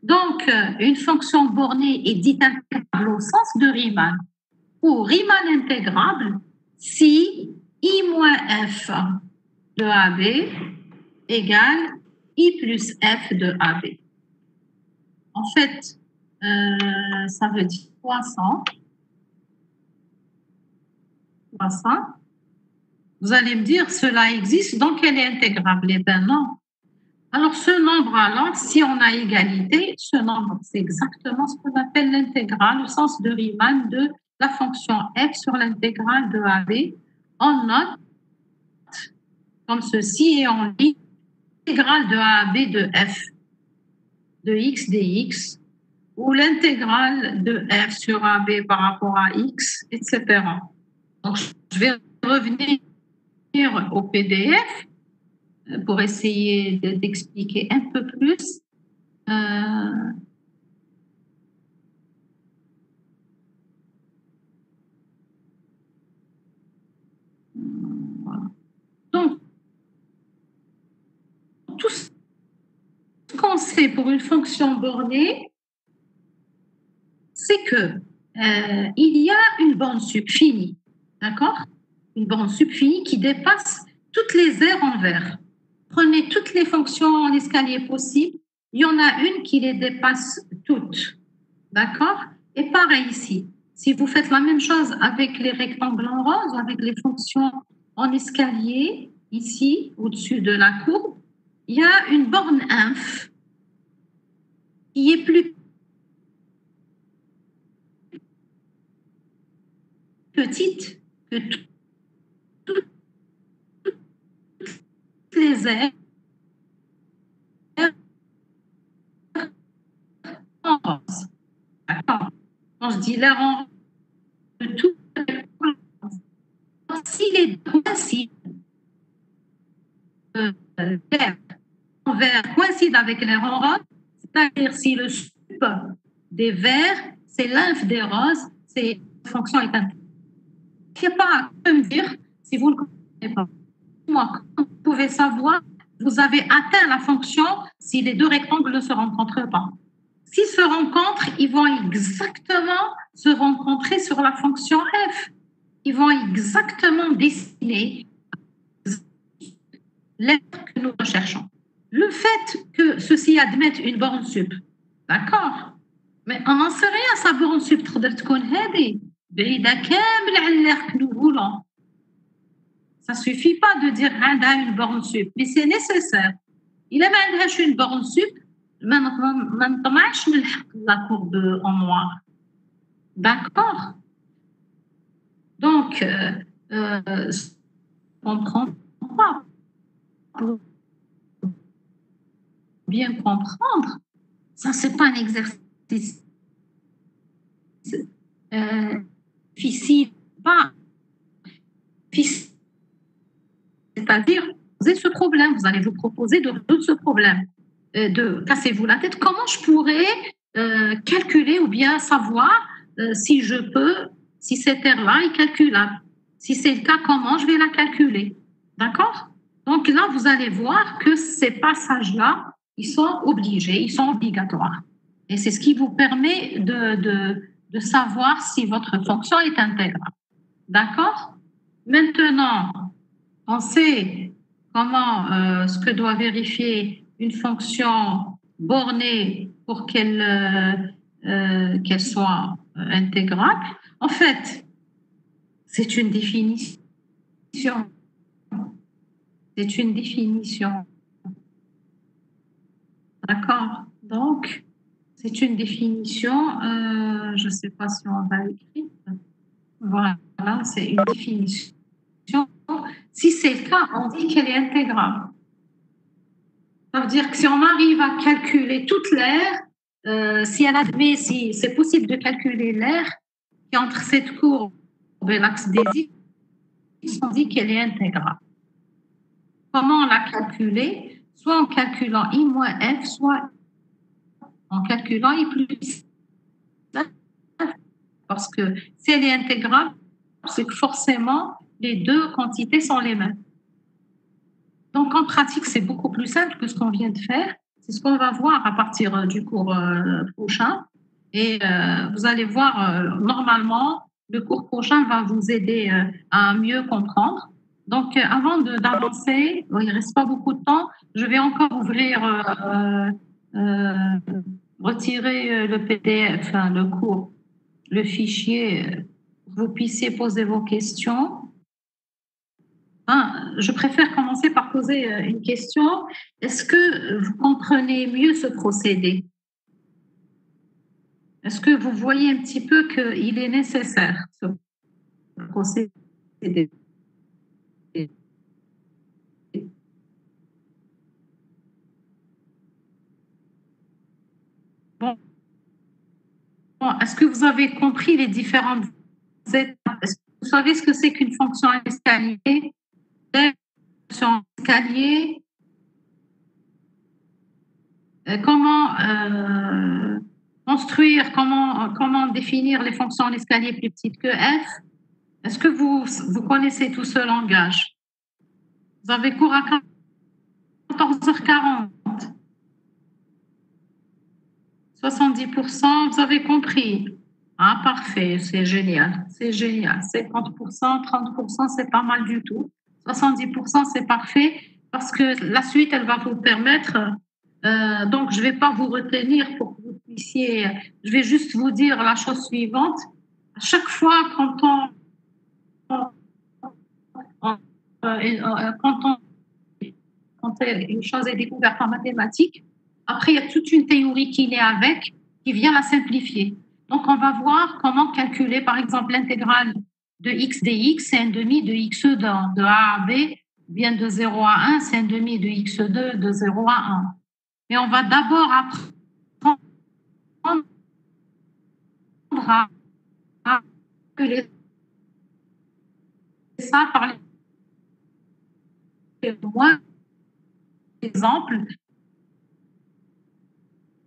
Donc, une fonction bornée est dite intégrable au sens de Riemann, ou Riemann intégrable si I moins F de AB égale I plus F de AB. En fait, ça veut dire 300. Vous allez me dire, cela existe, donc elle est intégrable. Eh bien non. Alors, ce nombre-là, si on a égalité, ce nombre, c'est exactement ce qu'on appelle l'intégrale, le sens de Riemann de la fonction f sur l'intégrale de AB. On note comme ceci et on lit l'intégrale de AB de f de x dx ou l'intégrale de f sur AB par rapport à x, etc. Donc, je vais revenir au PDF pour essayer d'expliquer un peu plus. Voilà. Donc, tout ce qu'on sait pour une fonction bornée, c'est que il y a une borne sup finie, d'accord? Une borne sup finie qui dépasse toutes les aires en vert. Prenez toutes les fonctions en escalier possibles, il y en a une qui les dépasse toutes, d'accord? Et pareil ici, si vous faites la même chose avec les rectangles en rose, avec les fonctions en escalier, ici, au-dessus de la courbe, il y a une borne inf qui est plus petite que toutes les aires en rose. D'accord? Quand je dis l'air en rose, tout si les deux coïncident, l'air en vert coïncide avec l'air en rose, c'est-à-dire si le sup des verts, c'est l'inf des roses, c'est fonction est intégrale. Il n'y a pas à me dire si vous ne le connaissez pas. Moi, vous pouvez savoir, vous avez atteint la fonction si les deux rectangles ne se rencontrent pas. S'ils se rencontrent, ils vont exactement se rencontrer sur la fonction f. Ils vont exactement dessiner l'être que nous recherchons. Le fait que ceci admette une borne sup, d'accord, mais on n'en sait rien, sa borne sup تقدر تكون هذه بعيدة كامل على l'air que nous voulons. Ça suffit pas de dire عندها une borne sup, mais c'est nécessaire. إلا ما عندهاش une borne sup, ما نطمعش نلحق la courbe en noir. D'accord? Donc, on ne comprend pas. Pour bien comprendre, ça, c'est pas un exercice difficile, pas difficile. C'est-à-dire, vous avez ce problème, vous allez vous proposer de résoudre ce problème. De cassez-vous la tête, comment je pourrais calculer ou bien savoir si je peux, si cette aire-là est calculable. Si c'est le cas, comment je vais la calculer. D'accord? Donc là, vous allez voir que ces passages-là, ils sont obligés, ils sont obligatoires. Et c'est ce qui vous permet de savoir si votre fonction est intégrable. D'accord? Maintenant, on sait comment ce que doit vérifier une fonction bornée pour qu'elle soit intégrable. En fait, c'est une définition. C'est une définition. D'accord? Donc, C'est une définition, je ne sais pas si on va l'écrire. Voilà, c'est une définition. Si c'est le cas, on dit qu'elle est intégrable. Ça veut dire que si on arrive à calculer toute l'aire, si elle admet, si c'est possible de calculer l'aire qui est entre cette courbe et l'axe des X, on dit qu'elle est intégrable. Comment on l'a calculée? Soit en calculant I moins F, soit en calculant I plus F. Parce que si elle est intégrable, c'est que forcément, les deux quantités sont les mêmes. Donc, en pratique, c'est beaucoup plus simple que ce qu'on vient de faire. C'est ce qu'on va voir à partir du cours prochain. Et vous allez voir, normalement, le cours prochain va vous aider à mieux comprendre. Donc, avant d'avancer, il ne reste pas beaucoup de temps, je vais encore ouvrir, retirer le PDF, enfin, le cours, le fichier, pour que vous puissiez poser vos questions. Je préfère commencer par poser une question. Est-ce que vous comprenez mieux ce procédé? Est-ce que vous voyez un petit peu qu'il est nécessaire, ce procédé? Bon, est-ce que vous avez compris les différentes étapes? Est-ce que vous savez ce que c'est qu'une fonction escalier? Fonction escalier, comment construire, comment définir les fonctions en escalier plus petites que f? Est-ce que vous connaissez tout ce langage? Vous avez cours à 14h40. 70%, vous avez compris. Ah, parfait, c'est génial, c'est génial. 50%, 30%, c'est pas mal du tout. 70%, c'est parfait parce que la suite, elle va vous permettre. Donc, je ne vais pas vous retenir pour que vous puissiez. Je vais juste vous dire la chose suivante. À chaque fois, quand une chose est découverte en mathématiques, après, il y a toute une théorie qui naît avec, qui vient la simplifier. Donc, on va voir comment calculer, par exemple, l'intégrale de x dx, c'est un demi de x2 de a à b, bien de 0 à 1, c'est un demi de x2 de 0 à 1. Mais on va d'abord apprendre à calculer ça par les moins d'exemples.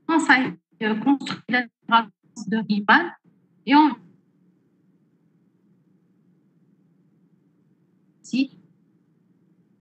On s'est construit l'intégrale de Riemann et on